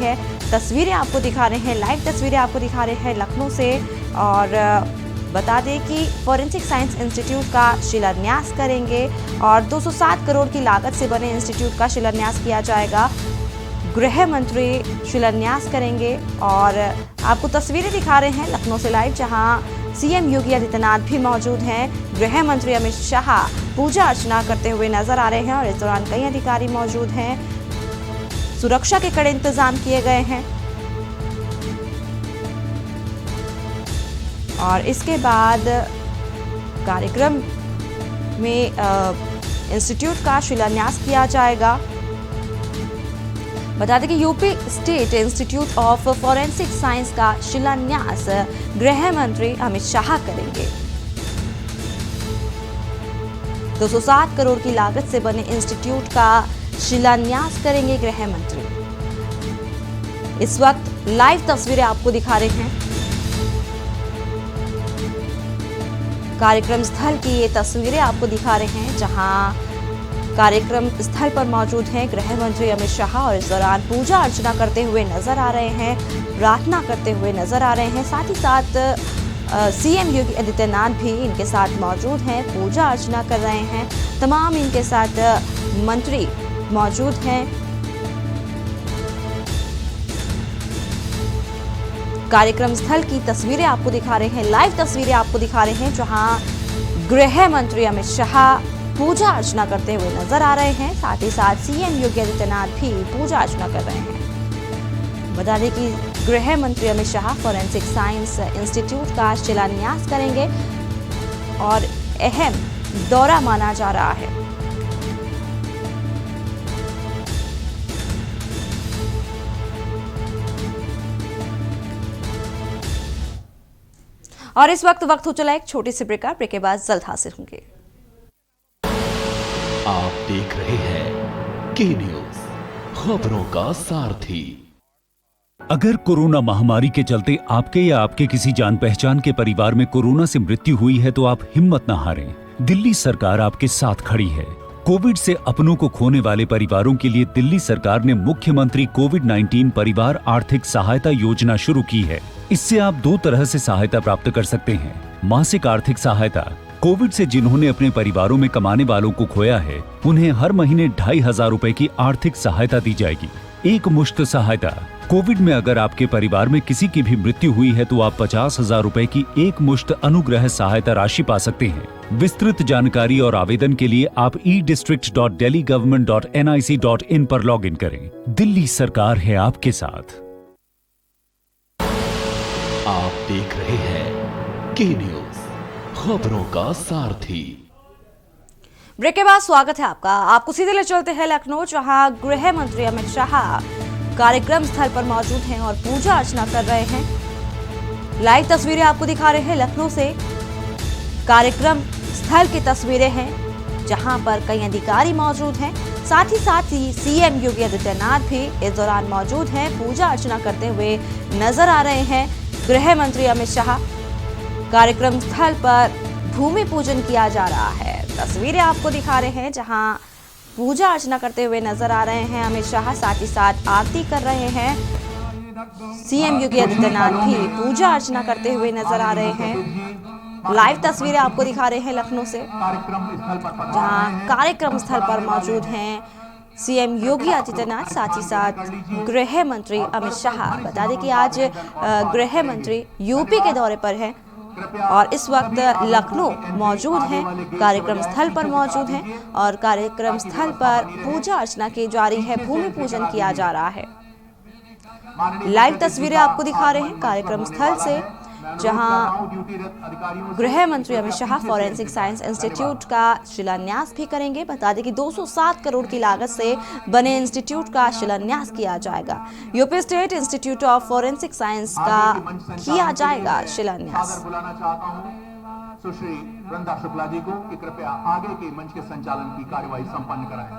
है। तस्वीरें आपको दिखा रहे हैं, लाइव तस्वीरें आपको दिखा रहे हैं लखनऊ से। और बता दें कि फॉरेंसिक साइंस इंस्टीट्यूट का शिलान्यास करेंगे और 207 करोड़ की लागत से बने इंस्टीट्यूट का शिलान्यास किया जाएगा। गृह मंत्री शिलान्यास करेंगे और आपको तस्वीरें दिखा रहे हैं लखनऊ से लाइव, जहां सीएम योगी आदित्यनाथ भी मौजूद हैं। गृह मंत्री अमित शाह पूजा अर्चना करते हुए नजर आ रहे हैं और इस दौरान कई अधिकारी मौजूद हैं। सुरक्षा के कड़े इंतजाम किए गए हैं और इसके बाद कार्यक्रम में इंस्टीट्यूट का शिलान्यास किया जाएगा। बता दें कि UP state institute of forensic science का शिलान्यास गृह मंत्री अमित शाह करेंगे। 207 करोड़ की लागत से बने इंस्टीट्यूट का शिलान्यास करेंगे गृह मंत्री। इस वक्त लाइव तस्वीरें आपको दिखा रहे हैं। कार्यक्रम स्थल की ये तस्वीरें आपको दिखा रहे हैं, जहां कार्यक्रम स्थल पर मौजूद हैं गृह मंत्री अमित शाह और इस दौरान पूजा अर्चना करते हुए नजर आ रहे हैं, प्रार्थना करते हुए नजर आ रहे हैं। साथ ही साथ सीएम योगी आदित्यनाथ भी इनके साथ मौजूद हैं, पूजा अर्चना कर रहे हैं। तमाम इनके साथ मंत्री मौजूद हैं। कार्यक्रम स्थल की तस्वीरें आपको दिखा रहे हैं, लाइव तस्वीरें आपको दिखा रहे हैं, जहां गृह मंत्री अमित शाह पूजा अर्चना करते हुए नजर आ रहे हैं। साथ ही साथ सीएम योगी आदित्यनाथ भी पूजा अर्चना कर रहे हैं। बता दें कि गृह मंत्री Amit Shah forensic science institute का शिलान्यास करेंगे और अहम दौरा माना जा रहा है। और इस वक्त हो चला एक छोटी सी ब्रेक के बाद जल्द हाजिर होंगे। आप देख रहे हैं के न्यूज, खबरों का सारथी। अगर कोरोना महामारी के चलते आपके या आपके किसी जान पहचान के परिवार में कोरोना से मृत्यु हुई है तो आप हिम्मत न हारें। दिल्ली सरकार आपके साथ खड़ी है। कोविड से अपनों को खोने वाले परिवारों के लिए दिल्ली सरकार ने मुख्यमंत्री कोविड-19 परिवार आर्थिक सहायता योजना शुरू की है। इससे आप दो तरह से सहायता प्राप्त कर सकते हैं। मासिक आर्थिक सहायता, कोविड से जिन्होंने अपने परिवारों में कमाने वालों को खोया है उन्हें हर महीने 2500 रुपए की आर्थिक सहायता दी जाएगी। एक मुश्त सहायता, कोविड में अगर आपके परिवार में किसी की भी मृत्यु हुई है तो आप 50,000 रुपए की एक मुश्त अनुग्रह सहायता राशि पा सकते हैं। विस्तृत जानकारी और आवेदन के लिए आप edistrict.delhigovernment.nic.in पर लॉगिन करें। दिल्ली सरकार है आपके साथ। आप देख रहे हैं के न्यूज, खबरों का सारथी। ब्रेक के बाद स्वागत है आपका। आपको सीधे ले चलते हैं लखनऊ, जहां गृह मंत्री अमित शाह कार्यक्रम स्थल पर मौजूद हैं और पूजा अर्चना कर रहे हैं। लाइव तस्वीरें आपको दिखा रहे हैं लखनऊ से। कार्यक्रम स्थल की तस्वीरें हैं, जहां पर कई अधिकारी मौजूद हैं। साथ ही सीएम योगी आदित्यनाथ भी इस दौरान मौजूद हैं, पूजा अर्चना करते हुए नजर आ रहे हैं। गृह मंत्री अमित शाह, कार्यक्रम स्थल पर भूमि पूजन किया जा रहा है। तस्वीरें आपको दिखा रहे हैं, जहां पूजा अर्चना करते हुए नजर आ रहे हैं अमित शाह। साथ ही साथ आरती कर रहे हैं। सीएम योगी आदित्यनाथ भी पूजा अर्चना करते हुए नजर आ रहे हैं। लाइव तस्वीरें आपको दिखा रहे हैं लखनऊ से, जहां कार्यक्रम स्थल पर मौजूद हैं सीएम योगी आदित्यनाथ, साथ ही साथ गृह मंत्री अमित शाह। बता दें कि आज गृह मंत्री यूपी के दौरे पर हैं और इस वक्त लखनऊ मौजूद हैं, कार्यक्रम स्थल पर मौजूद हैं और कार्यक्रम स्थल पर पूजा अर्चना की जारी है, भूमि पूजन किया जा रहा है। लाइव तस्वीरें आपको दिखा रहे हैं कार्यक्रम स्थल से, जहां गृह मंत्री Amit Shah forensic science institute का शिलान्यास भी करेंगे। बता दें कि 207 करोड़ की लागत से बने इंस्टीट्यूट का शिलान्यास किया जाएगा। UP state institute of forensic science का किया जाएगा शिलान्यास। सुश्री वृंदा शुक्ला जी को कि कृपया आगे के मंच के संचालन की कार्यवाही संपन्न कराएं।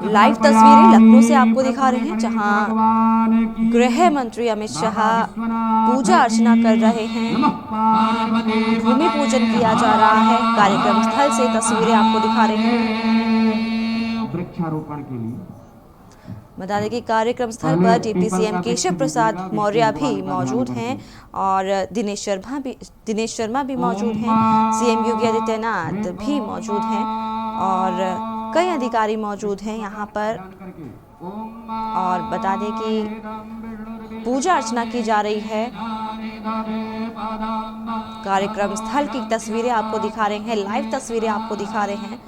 लाइव तस्वीरें लखनऊ से आपको दिखा रहे हैं, जहां गृह मंत्री अमित शाह पूजा अर्चना कर रहे हैं, भूमि पूजन किया जा रहा है। कार्यक्रम स्थल से तस्वीरें आपको दिखा रहे हैं। वृक्षारोपण के लिए बता दें कि कार्यक्रम स्थल पर डिप्टी सीएम केशव प्रसाद मौर्य भी मौजूद हैं और दिनेश शर्मा भी मौजूद हैं। सीएम योगी आदित्यनाथ भी मौजूद हैं और कई अधिकारी मौजूद हैं यहाँ पर। और बता दें कि पूजा अर्चना की जा रही है। कार्यक्रम स्थल की तस्वीरें आपको दिखा रहे हैं, लाइव तस्वीरें आपको दिखा रहे हैं।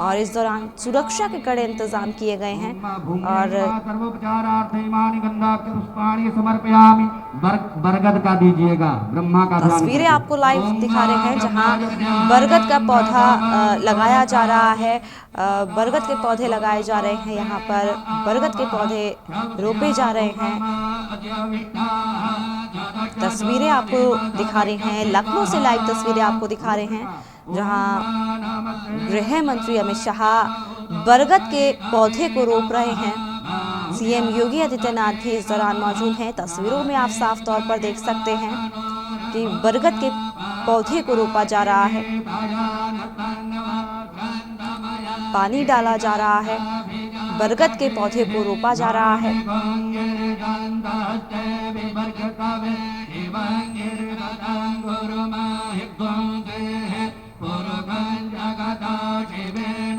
और इस दौरान सुरक्षा के कड़े इंतजाम किए गए हैं। और बरगद का दीजिएगा, ब्रह्मा का तस्वीरें आपको लाइव दिखा रहे हैं, जहां बरगद का पौधा लगाया जा रहा है। बरगद के पौधे लगाए जा रहे हैं, यहाँ पर बरगद के पौधे रोपे जा रहे हैं। तस्वीरें आपको दिखा रही हैं, लखनऊ से लाइव तस्वीरें आपको दिखा रहे हैं, जहां गृह मंत्री अमित शाह बरगद के पौधे को रोप रहे हैं। सीएम योगी आदित्यनाथ भी इस दौरान मौजूद हैं। तस्वीरों में आप साफ तौर पर देख सकते हैं कि बरगद के पौधे को रोपा जा रहा है, पानी डाला जा रहा है, बरगद के पौधे को रोपा जा रहा है।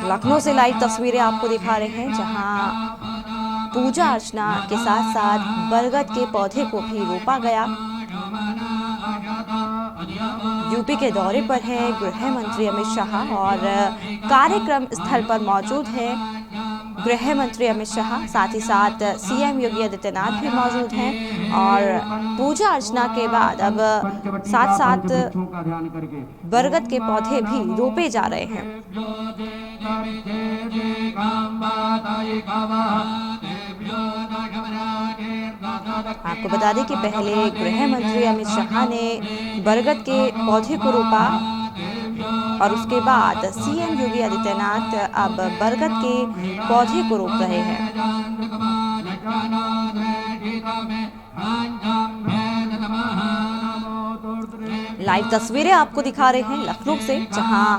लखनऊ से लाइव तस्वीरें आपको दिखा रहे हैं, जहां पूजा अर्चना के साथ साथ बरगद के पौधे को भी रोपा गया। यूपी के दौरे पर है गृह मंत्री अमित शाह और कार्यक्रम स्थल पर मौजूद है गृह मंत्री अमित शाह, साथ ही साथ सीएम योगी आदित्यनाथ भी मौजूद हैं। और पूजा अर्चना के बाद अब साथ साथ बरगद के पौधे भी रोपे जा रहे हैं। आपको बता दें कि पहले गृह मंत्री अमित शाह ने बरगद के पौधे को रोपा और उसके बाद सीएम योगी आदित्यनाथ अब बरगद के पौधे को रोप रहे हैं। लाइव तस्वीरें आपको दिखा रहे हैं लखनऊ से, जहां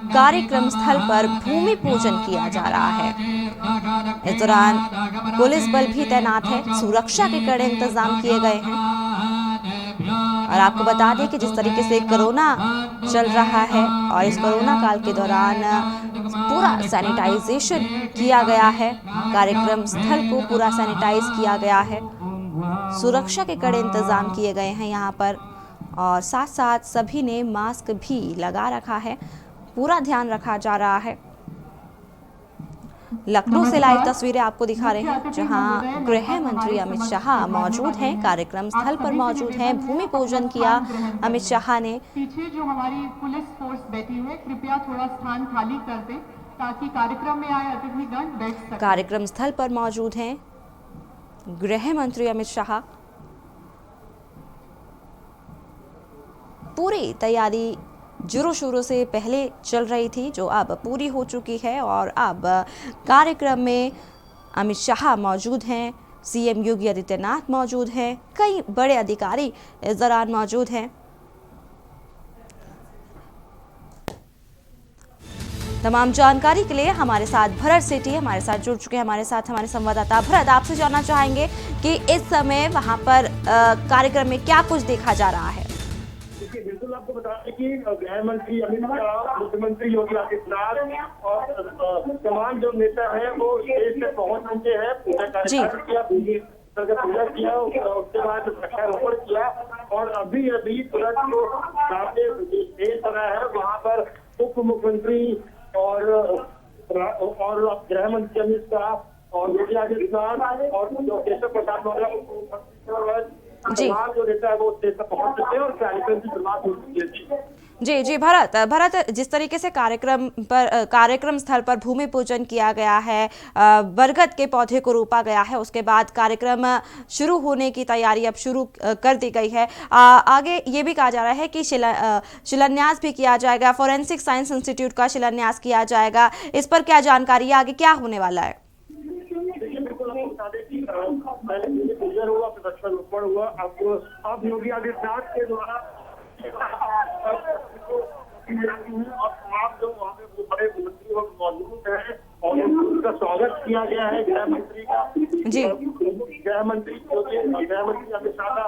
कार्यक्रम स्थल पर भूमि पूजन किया जा रहा है। इस दौरान पुलिस बल भी तैनात है, सुरक्षा के कड़े इंतजाम किए गए हैं। और आपको बता दें कि जिस तरीके से कोरोना चल रहा है और इस कोरोना काल के दौरान पूरा सैनिटाइजेशन किया गया है, कार्यक्रम स्थल को पूरा सैनिटाइज किया गया है, सुरक्षा के कड़े इंतजाम किए गए हैं यहाँ पर। और साथ साथ सभी ने मास्क भी लगा रखा है, पूरा ध्यान रखा जा रहा है। लखनऊ से लाइव तस्वीरें आपको दिखा रहे हैं, जहां गृह मंत्री अमित शाह मौजूद हैं, कार्यक्रम स्थल पर मौजूद हैं। भूमि पूजन किया अमित शाह ने। पीछे जो हमारी पुलिस फोर्स बैठी हुई है, कृपया थोड़ा स्थान खाली कर दें ताकि कार्यक्रम में आए अतिथिगण बैठ सकें। कार्यक्रम स्थल पर मौजूद हैं गृह मंत्री अमित शाह। पूरी तैयारी जोरों शोरों से पहले चल रही थी, जो अब पूरी हो चुकी है। और अब कार्यक्रम में अमित शाह मौजूद हैं, सीएम योगी आदित्यनाथ मौजूद हैं, कई बड़े अधिकारी इस दौरान मौजूद हैं। तमाम जानकारी के लिए हमारे साथ भरत सेठी हमारे साथ जुड़ चुके हैं। हमारे साथ हमारे संवाददाता भरत, आपसे जानना चाहेंगे कि इस समय वहां पर कार्यक्रम में क्या कुछ देखा जा रहा है। बिल्कुल आपको बता दें कि गृह मंत्री अमित शाह, मुख्यमंत्री योगी आदित्यनाथ और तमाम जो नेता हैं वो स्टेज पे पहुंच चुके हैं। पूजा कार्यक्रम किया, पूजा किया, उसके बाद वृक्षारोपण किया और अभी तुरंत जो सामने स्टेज बना है वहाँ पर उप मुख्यमंत्री और गृह मंत्री अमित शाह और योगी आदित्यनाथ और जो केशव प्रसाद मौर्य तमाम जो नेता है वो स्टेज पर पहुंच चुके हैं और कार्यक्रम की शुरुआत हो चुकी है। जी जी भरत, जिस तरीके से कार्यक्रम स्थल पर भूमि पूजन किया गया है, बरगद के पौधे को रोपा गया है, उसके बाद कार्यक्रम शुरू होने की तैयारी अब शुरू कर दी गई है। आगे ये भी कहा जा रहा है कि शिलान्यास भी किया जाएगा, फॉरेंसिक साइंस इंस्टीट्यूट का शिलान्यास किया जाएगा। इस पर क्या जानकारी है, आगे क्या होने वाला है? पूजन हुआ, वृक्षारोपण हुआ, अब योगी आदित्यनाथ के द्वारा आप जो वहाँ पे बड़े मंत्री मौजूद हैं और उनका स्वागत किया गया है गृह मंत्री का जी, गृह मंत्री अमित शाह का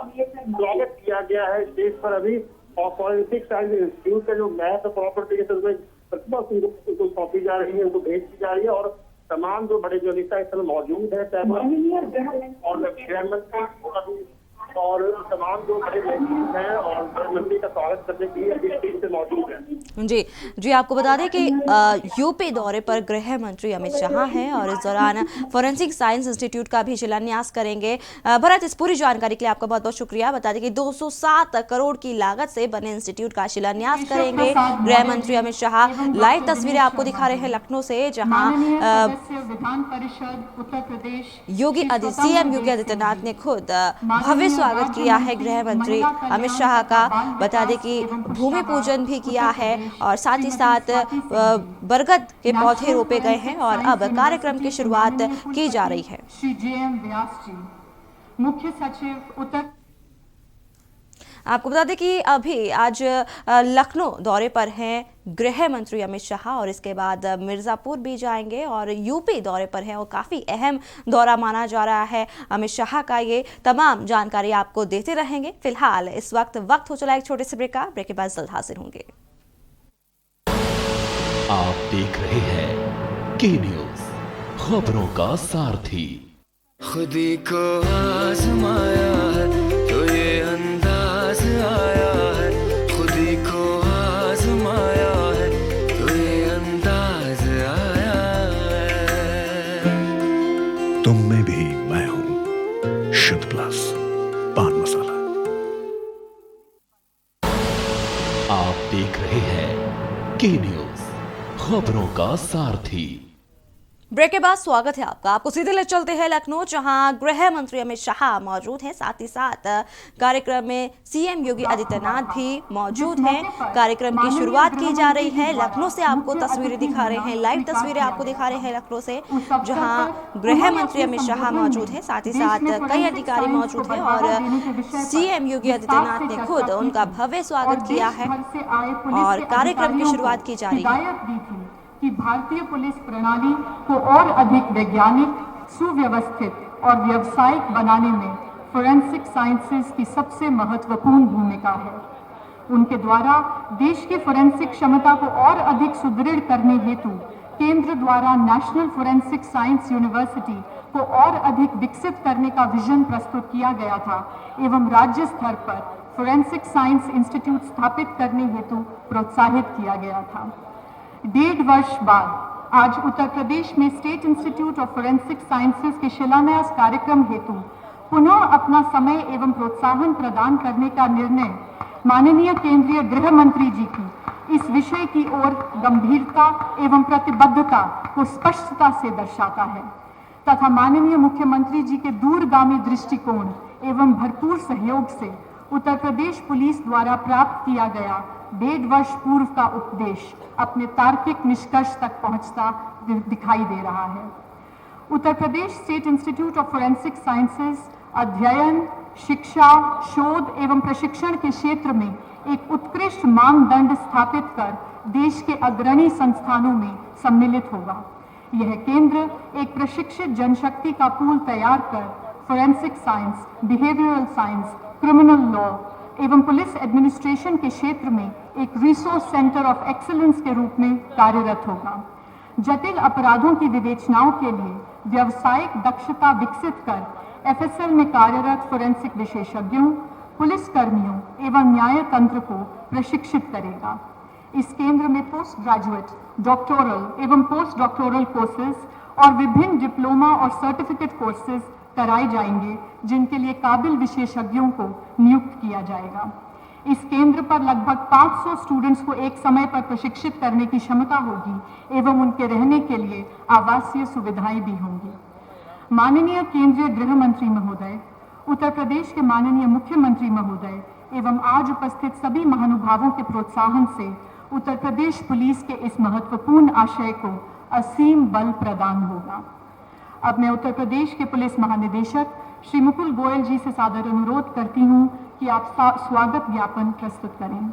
स्वागत किया गया है स्टेज पर अभी। और फॉरेंसिक साइंस इंस्टीट्यूट का जो मैप प्रॉपर्टी के प्रतिमा उनको सौंपी जा रही है, उनको भेज दी जा रही है और तमाम जो बड़े जो नेता इस समय मौजूद है और गृह मंत्री और तमाम जो बड़े व्यक्ति हैं और प्रधानमंत्री का स्वागत करने के लिए अभी स्टेज पे मौजूद हैं। जी जी, आपको बता दें कि यूपी दौरे पर गृह मंत्री अमित शाह हैं और इस दौरान फॉरेंसिक साइंस इंस्टीट्यूट का भी शिलान्यास करेंगे। भरत, इस पूरी जानकारी के लिए आपका बहुत बहुत शुक्रिया। बता दें कि 207 करोड़ की लागत से बने इंस्टीट्यूट का शिलान्यास करेंगे गृह मंत्री अमित शाह। लाइव तस्वीरें आपको दिखा रहे हैं लखनऊ से, जहाँ विधान परिषद उत्तर प्रदेश सीएम योगी आदित्यनाथ ने खुद भव्य स्वागत किया है गृह मंत्री अमित शाह का। बता दें कि भूमि पूजन भी किया है और साथ ही साथ बरगद के पौधे रोपे गए हैं और अब कार्यक्रम की शुरुआत की जा रही है। श्री JM व्यास जी, मुख्य सचिव उत्तर। आपको बता दें कि अभी आज लखनऊ दौरे पर हैं गृह मंत्री अमित शाह और इसके बाद मिर्जापुर भी जाएंगे और यूपी दौरे पर हैं और काफ़ी अहम दौरा माना जा रहा है अमित शाह का। ये तमाम जानकारी आपको देते रहेंगे। फिलहाल इस वक्त हो चला एक छोटे से ब्रेक का। ब्रेक के बाद जल्द हाजिर होंगे। आप देख रहे हैं के न्यूज़, खबरों का सारथी। खुदी को आजमाया है तो ये अंदाज आया है, खुदी को आजमाया है तो ये अंदाज आया है। तुम में भी मैं हूं, शुद्ध प्लस पान मसाला। आप देख रहे हैं के न्यूज़, खबरों का सारथी। ब्रेक के बाद स्वागत है आपको सीधे ले चलते हैं लखनऊ, जहां गृह मंत्री अमित शाह मौजूद हैं। साथ ही साथ कार्यक्रम में सीएम योगी आदित्यनाथ भी मौजूद हैं। कार्यक्रम की शुरुआत की जा रही है। लखनऊ से आपको तस्वीरें दिखा रहे हैं, लाइव तस्वीरें आपको दिखा रहे हैं लखनऊ से, जहां गृह मंत्री अमित शाह मौजूद हैं। साथ ही साथ कई अधिकारी मौजूद हैं और सीएम योगी आदित्यनाथ ने खुद उनका भव्य स्वागत किया है और कार्यक्रम की शुरुआत की जा रही है। कि भारतीय पुलिस प्रणाली को और अधिक वैज्ञानिक, सुव्यवस्थित और व्यावसायिक बनाने में फोरेंसिक साइंसेज की सबसे महत्वपूर्ण भूमिका है। उनके द्वारा देश की फोरेंसिक क्षमता को और अधिक सुदृढ़ करने हेतु केंद्र द्वारा नेशनल फोरेंसिक साइंस यूनिवर्सिटी को और अधिक विकसित करने का विजन प्रस्तुत किया गया था एवं राज्य स्तर पर फोरेंसिक साइंस इंस्टीट्यूट स्थापित करने हेतु प्रोत्साहित किया गया था। 1.5 वर्ष बाद आज उत्तर प्रदेश में state institute of forensic sciences के शिलान्यास कार्यक्रम हेतु पुनः अपना समय एवं प्रोत्साहन प्रदान करने का निर्णय माननीय केंद्रीय गृह मंत्री जी की इस विषय की ओर गंभीरता एवं प्रतिबद्धता को स्पष्टता से दर्शाता है तथा माननीय मुख्यमंत्री जी के दूरगामी दृष्टिकोण एवं भरपूर सहयोग से उत्तर प्रदेश पुलिस द्वारा प्राप्त किया गया 1.5 वर्ष पूर्व का उपदेश अपने तार्किक निष्कर्ष तक पहुंचता दिखाई दे रहा है। Uttar Pradesh state institute of forensic sciences अध्ययन, शिक्षा, शोध एवं प्रशिक्षण के क्षेत्र में एक उत्कृष्ट मानदंड स्थापित कर देश के अग्रणी संस्थानों में सम्मिलित होगा। यह केंद्र एक प्रशिक्षित जनशक्ति का पूल तैयार कर forensic science, behavioural science, criminal law एवं पुलिस एडमिनिस्ट्रेशन के क्षेत्र में एक रिसोर्स सेंटर ऑफ एक्सीलेंस के रूप में कार्यरत होगा। जटिल अपराधों की विवेचनाओं के लिए व्यावसायिक दक्षता विकसित कर FSL में कार्यरत फोरेंसिक विशेषज्ञों, पुलिस कर्मियों एवं न्याय तंत्र को प्रशिक्षित करेगा। इस केंद्र में पोस्ट ग्रेजुएट, डॉक्टोरल एवं पोस्ट डॉक्टोरल कोर्सेज और विभिन्न डिप्लोमा और सर्टिफिकेट कोर्सेज कराए जाएंगे, जिनके लिए काबिल विशेषज्ञों को नियुक्त किया जाएगा। इस केंद्र पर लगभग 500 स्टूडेंट्स को एक समय पर प्रशिक्षित करने की क्षमता होगी एवं उनके रहने के लिए आवासीय सुविधाएं भी होंगी। माननीय केंद्रीय गृह मंत्री महोदय, उत्तर प्रदेश के माननीय मुख्यमंत्री महोदय एवं आज उपस्थित सभी महानुभावों के प्रोत्साहन से उत्तर प्रदेश पुलिस के इस महत्वपूर्ण आशय को असीम बल प्रदान होगा। अब मैं उत्तर प्रदेश के पुलिस महानिदेशक श्री मुकुल गोयल जी से सादर अनुरोध करती हूं कि आप स्वागत ज्ञापन प्रस्तुत करें।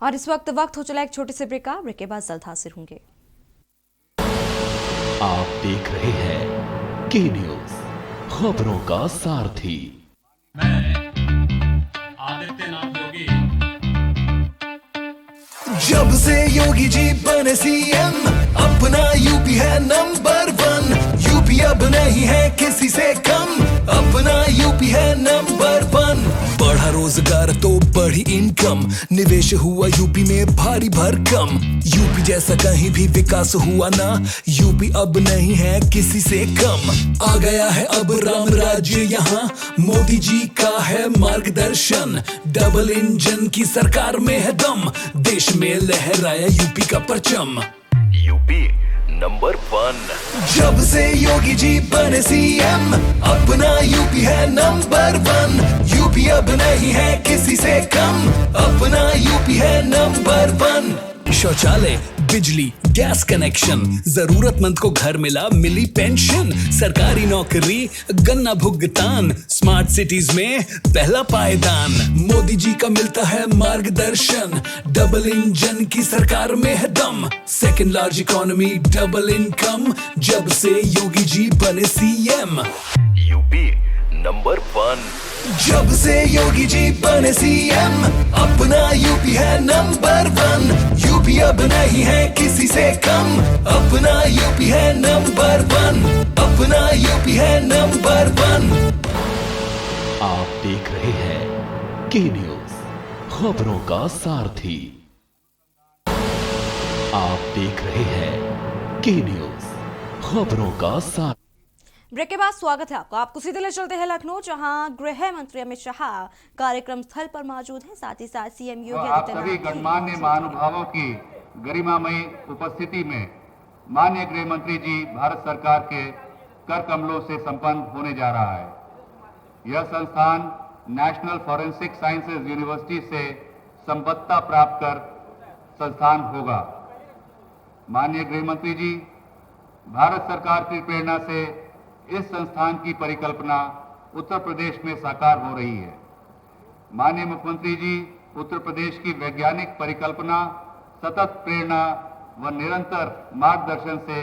और इस वक्त हो चला एक छोटे से ब्रेक का। ब्रेक के बाद जल्द हाजिर होंगे। आप देख रहे हैं के न्यूज, खबरों का सारथी। जब से योगी जी बने सीएम, अपना यूपी है नंबर 1। यूपी अब नहीं है किसी से कम, अपना यूपी है नंबर 1। बढ़ा रोजगार तो बढ़ी इनकम, निवेश हुआ यूपी में भारी भरकम। यूपी जैसा कहीं भी विकास हुआ ना, यूपी अब नहीं है किसी से कम। आ गया है अब राम राज्य यहाँ, मोदी जी का है मार्गदर्शन। डबल इंजन की सरकार में है दम, देश में लहराया यूपी का परचम। UP number 1। जब से योगी जी बने सीएम, अपना यूपी है नंबर 1। यूपी अब नहीं है किसी से कम, अपना यूपी है नंबर 1। शौचालय, बिजली, गैस कनेक्शन, जरूरतमंद को घर मिली पेंशन। सरकारी नौकरी, गन्ना भुगतान, स्मार्ट सिटीज में पहला पायदान। मोदी जी का मिलता है मार्गदर्शन, डबल इंजन की सरकार में है दम। Second large economy, double income, जब से योगी जी बने सीएम। UP number 1। जब से योगी जी बने सीएम, अपना यूपी है नंबर 1। यूपी अब नहीं है किसी से कम, अपना यूपी है नंबर 1। अपना यूपी है नंबर 1। आप देख रहे हैं के न्यूज, खबरों का सारथी। आप देख रहे हैं के न्यूज, खबरों का सारथी। ब्रेक के बाद स्वागत है आपका। आपको सीधे ले चलते हैं लखनऊ, जहां गृह मंत्री अमित शाह कार्यक्रम स्थल पर मौजूद हैं। साथ ही साथ सीएम योगी आप सभी गणमान्य महानुभावों की गरिमामयी उपस्थिति में माननीय गृह मंत्री जी भारत सरकार के कर कमलों से संपन्न होने जा रहा है। यह संस्थान नेशनल फॉरेंसिक साइंसेज यूनिवर्सिटी से संबद्धता प्राप्त कर संस्थान होगा। माननीय गृह मंत्री जी, भारत सरकार की प्रेरणा से इस संस्थान की परिकल्पना उत्तर प्रदेश में साकार हो रही है। माननीय मुख्यमंत्री जी, उत्तर प्रदेश की वैज्ञानिक परिकल्पना, सतत प्रेरणा व निरंतर मार्गदर्शन से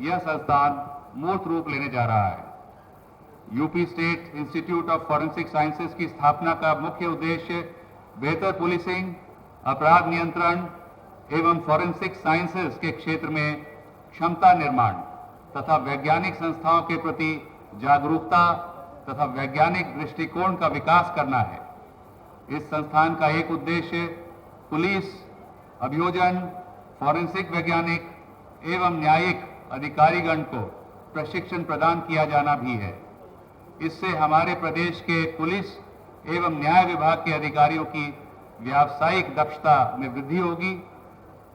यह संस्थान मूर्त रूप लेने जा रहा है। UP state institute of forensic sciences की स्थापना का मुख्य उद्देश्य बेहतर पुलिसिंग, अपराध नियंत्रण एवं फॉरेंसिक साइंसेज के क्षेत्र में क्षमता निर्माण तथा वैज्ञानिक संस्थाओं के प्रति जागरूकता तथा वैज्ञानिक दृष्टिकोण का विकास करना है। इस संस्थान का एक उद्देश्य पुलिस, अभियोजन, फॉरेंसिक वैज्ञानिक एवं न्यायिक अधिकारीगण को प्रशिक्षण प्रदान किया जाना भी है। इससे हमारे प्रदेश के पुलिस एवं न्याय विभाग के अधिकारियों की व्यावसायिक दक्षता में वृद्धि होगी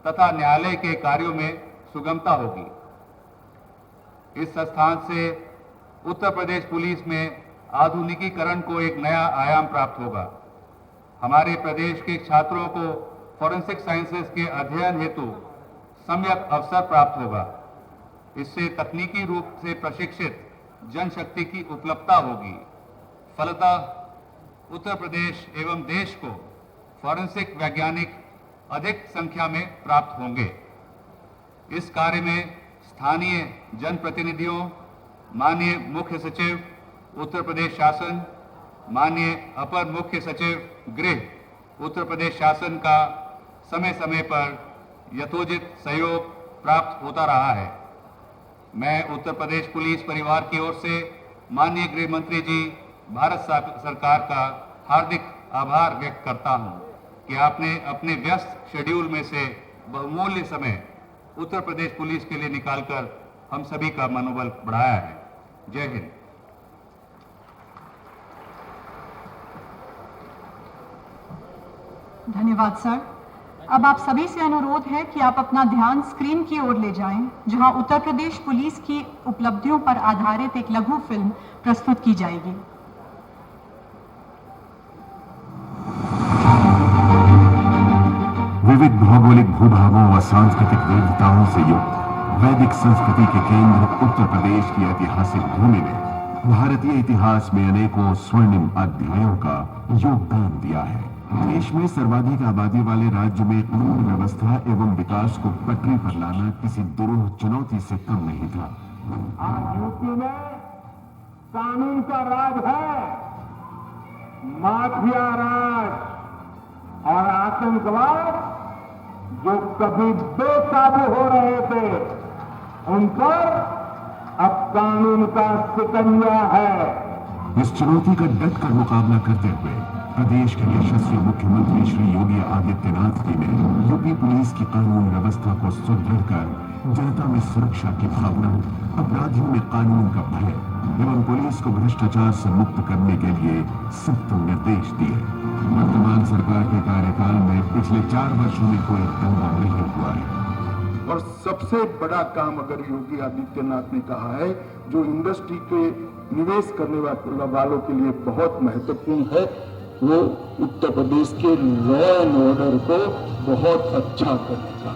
तथा न्यायालय के कार्यों में सुगमता होगी। इस संस्थान से उत्तर प्रदेश पुलिस में आधुनिकीकरण को एक नया आयाम प्राप्त होगा। हमारे प्रदेश के छात्रों को फॉरेंसिक साइंसेज के अध्ययन हेतु सम्यक अवसर प्राप्त होगा। इससे तकनीकी रूप से प्रशिक्षित जनशक्ति की उपलब्धता होगी। फलतः उत्तर प्रदेश एवं देश को फॉरेंसिक वैज्ञानिक अधिक संख्या में प्राप्त होंगे। इस कार्य में स्थानीय जनप्रतिनिधियों, माननीय मुख्य सचिव उत्तर प्रदेश शासन, माननीय अपर मुख्य सचिव गृह उत्तर प्रदेश शासन का समय समय पर यथोचित सहयोग प्राप्त होता रहा है। मैं उत्तर प्रदेश पुलिस परिवार की ओर से माननीय गृह मंत्री जी भारत सरकार का हार्दिक आभार व्यक्त करता हूं कि आपने अपने व्यस्त शेड्यूल में से बहुमूल्य समय उत्तर प्रदेश पुलिस के लिए निकालकर हम सभी का मनोबल बढ़ाया है। जय हिंद। धन्यवाद सर। अब आप सभी से अनुरोध है कि आप अपना ध्यान स्क्रीन की ओर ले जाएं, जहां उत्तर प्रदेश पुलिस की उपलब्धियों पर आधारित एक लघु फिल्म प्रस्तुत की जाएगी। विविध भौगोलिक भूभागों व सांस्कृतिक विविधताओं से युक्त वैदिक संस्कृति के केंद्र उत्तर प्रदेश की ऐतिहासिक भूमि में भारतीय इतिहास में अनेकों स्वर्णिम अध्यायों का योगदान दिया है। देश में सर्वाधिक आबादी वाले राज्य में कानून व्यवस्था एवं विकास को पटरी पर लाना किसी दुरूह चुनौती से कम नहीं था। आज यूपी में कानून का राज है, माफिया राज और आतंकवाद जो कभी बेकाबू हो रहे थे, उन पर अब कानून का शिकंजा है। इस चुनौती का डट कर मुकाबला करते हुए प्रदेश के यशस्वी मुख्यमंत्री श्री योगी आदित्यनाथ जी ने यूपी पुलिस की कानून व्यवस्था को सुदृढ़ कर जनता में सुरक्षा की भावना, अपराधियों में कानून का भय एवं पुलिस को भ्रष्टाचार से मुक्त करने के लिए सख्त निर्देश दिए। वर्तमान सरकार के कार्यकाल में पिछले 4 वर्षों में कोई दंगा नहीं हुआ है। और सबसे बड़ा काम अगर योगी आदित्यनाथ ने कहा है, जो इंडस्ट्री के निवेश करने वालों के लिए बहुत महत्वपूर्ण है, वो उत्तर प्रदेश के लॉ एंड ऑर्डर को बहुत अच्छा करेगा।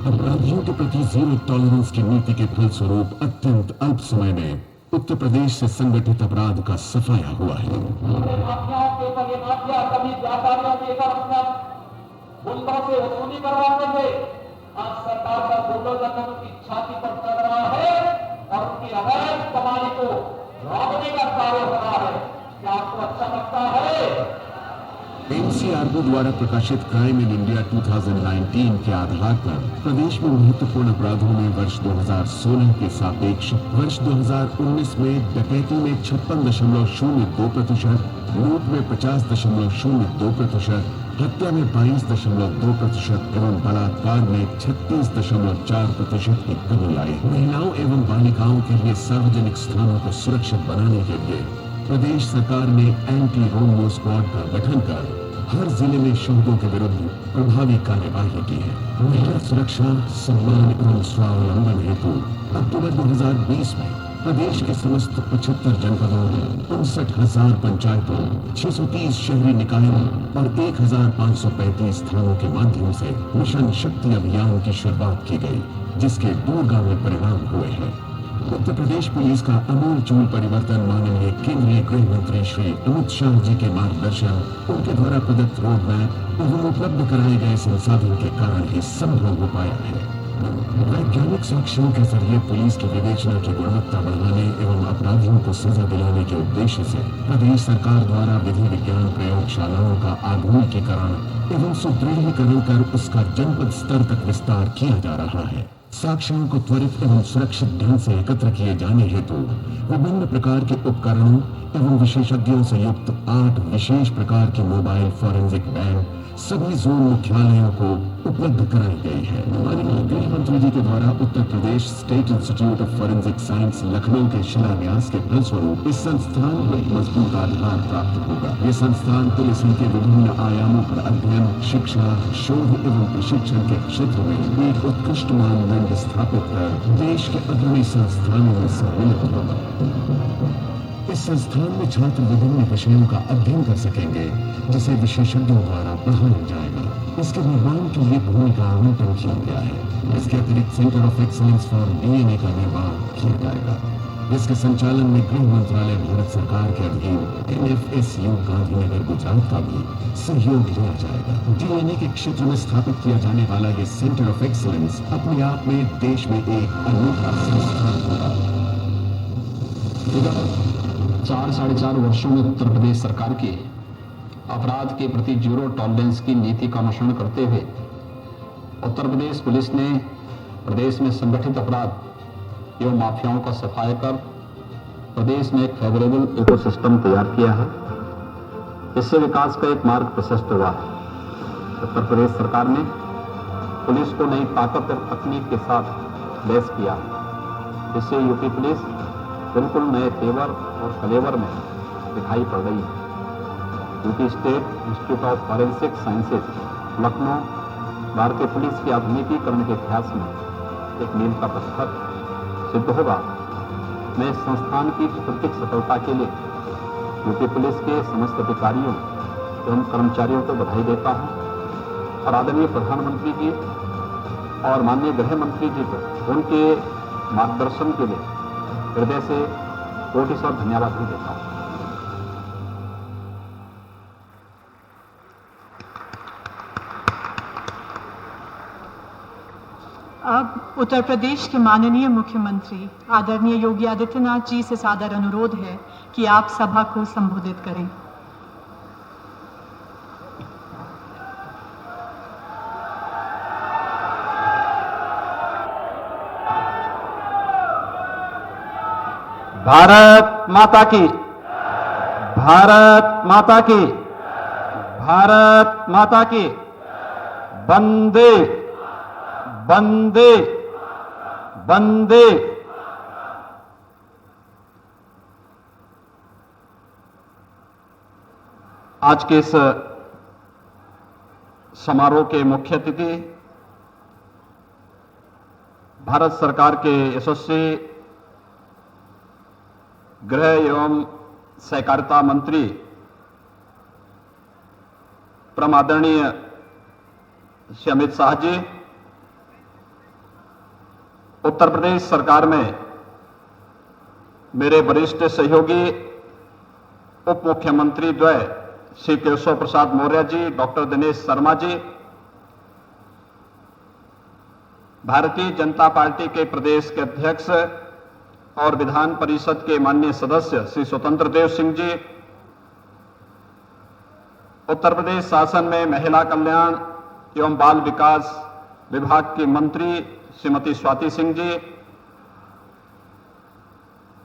अपराधियों के प्रति जीरो टॉलरेंस की नीति के फलस्वरूप अत्यंत अल्प समय में उत्तर प्रदेश से संगठित अपराध का सफाया हुआ है। आज सरकार का बुलडोजर की छाती पर चढ़ रहा है और उनकी अवैध कमाई को रोकने का कार्य हो रहा है। क्या आपको अच्छा लगता है? एनसीआरबी द्वारा प्रकाशित क्राइम इन इंडिया 2019 के आधार पर प्रदेश में महत्वपूर्ण अपराधों में वर्ष 2016 के सापेक्ष वर्ष 2019 में डकैती में 56.02%, लूट में 50.02%, हत्या में 22.2% एवं बलात्कार में 36.4% की कमी आई। महिलाओं एवं बालिकाओं के लिए सार्वजनिक स्थानों को सुरक्षित बनाने के लिए प्रदेश सरकार ने एंटी रोमियो स्क्वाड का गठन कर हर जिले में शहीदों के विरुद्ध प्रभावी कार्यवाही की है। महिला सुरक्षा, सम्मान एवं स्वावलंबन हेतु अक्टूबर 2020 में प्रदेश के समस्त 75 जनपदों, 59,000 पंचायतों, 630 शहरी निकायों और 1,535 थानों के माध्यम से मिशन शक्ति अभियान की शुरुआत की गई, जिसके दूरगामी परिणाम हुए हैं। उत्तर प्रदेश पुलिस का आमूलचूल परिवर्तन माननीय केंद्रीय गृह मंत्री श्री अमित शाह जी के मार्गदर्शन, उनके द्वारा प्रदत्त रोड मैप एवं उपलब्ध कराए गए संसाधन के कारण ही संभव हो पाया है। वैज्ञानिक साक्ष्यों के जरिए पुलिस की विवेचना की गुणवत्ता बढ़ाने एवं अपराधियों को सजा दिलाने के उद्देश्य से प्रदेश सरकार द्वारा विधि विज्ञान प्रयोगशालाओं का आधुनिकीकरण एवं सुदृढ़ीकरण कर उसका जनपद स्तर तक विस्तार किया जा रहा है। साक्ष्यों को त्वरित एवं सुरक्षित ढंग से एकत्र किए जाने हेतु विभिन्न प्रकार के उपकरणों एवं विशेषज्ञों से युक्त 8 विशेष प्रकार की मोबाइल फॉरेंसिक वैन सभी जोन मुख्यालयों को उपलब्ध कराई गई है। माननीय गृह मंत्री जी के द्वारा Uttar Pradesh state institute of forensic science Lucknow के शिलान्यास के फलस्वरूप इस संस्थान को एक मजबूत आधार प्राप्त होगा। ये संस्थान पुलिस के विभिन्न आयामों पर अध्ययन, शिक्षा, शोध एवं प्रशिक्षण के क्षेत्र में एक उत्कृष्ट मानदंड स्थापित कर देश के अग्रणी संस्थानों में सम्मिलित होगा। इस संस्थान में छात्र विभिन्न विषयों का अध्ययन कर सकेंगे, जिसे विशेषज्ञों द्वारा पढ़ाया जाएगा। इसके निर्माण के लिए भूमि का आवंटन किया गया है। इसके अतिरिक्त centre of excellence for DNA का निर्माण किया जाएगा, जिसके संचालन में गृह मंत्रालय भारत सरकार के अधीन NFSU गांधीनगर गुजरात का भी सहयोग लिया जाएगा। डीएनए के क्षेत्र में स्थापित किया जाने वाला ये सेंटर ऑफ एक्सीलेंस अपने आप में देश में एक अनूठा संस्थान होगा। 4-4.5 वर्षों में उत्तर प्रदेश सरकार की अपराध के प्रति जीरो टॉलरेंस की नीति का अनुसरण करते हुए उत्तर प्रदेश पुलिस ने प्रदेश में संगठित अपराध एवं माफियाओं का सफाया कर प्रदेश में एक फेवरेबल इकोसिस्टम तैयार किया है। इससे विकास का एक मार्ग प्रशस्त हुआ है। उत्तर प्रदेश सरकार ने पुलिस को नई ताकत और तकनीक के साथ लैस किया। इससे यूपी पुलिस बिल्कुल नए तेवर और कलेवर में दिखाई पड़ रही है। UP state institute of forensic sciences Lucknow भारतीय पुलिस के आधुनिकीकरण के इतिहास में एक मील का पत्थर सिद्ध होगा। मैं इस संस्थान की प्राकृतिक सफलता के लिए यूपी पुलिस के समस्त अधिकारियों एवं कर्मचारियों को बधाई देता हूं और आदरणीय प्रधानमंत्री जी और माननीय गृह मंत्री जी को उनके मार्गदर्शन के लिए हृदय से कोटि और धन्यवाद भी देता हूं। अब उत्तर प्रदेश के माननीय मुख्यमंत्री आदरणीय योगी आदित्यनाथ जी से सादर अनुरोध है कि आप सभा को संबोधित करें। भारत माता की, भारत माता की, भारत माता की, वंदे वंदे वंदे। आज के इस समारोह के मुख्य अतिथि भारत सरकार के यशस्वी गृह एवं सहकारिता मंत्री परम आदरणीय श्री अमित शाह जी, उत्तर प्रदेश सरकार में मेरे वरिष्ठ सहयोगी उप मुख्यमंत्री द्वय श्री केशव प्रसाद मौर्य जी, डॉक्टर दिनेश शर्मा जी, भारतीय जनता पार्टी के प्रदेश के अध्यक्ष और विधान परिषद के माननीय सदस्य श्री स्वतंत्र देव सिंह जी, उत्तर प्रदेश शासन में महिला कल्याण एवं बाल विकास विभाग की मंत्री श्रीमती स्वाति सिंह जी,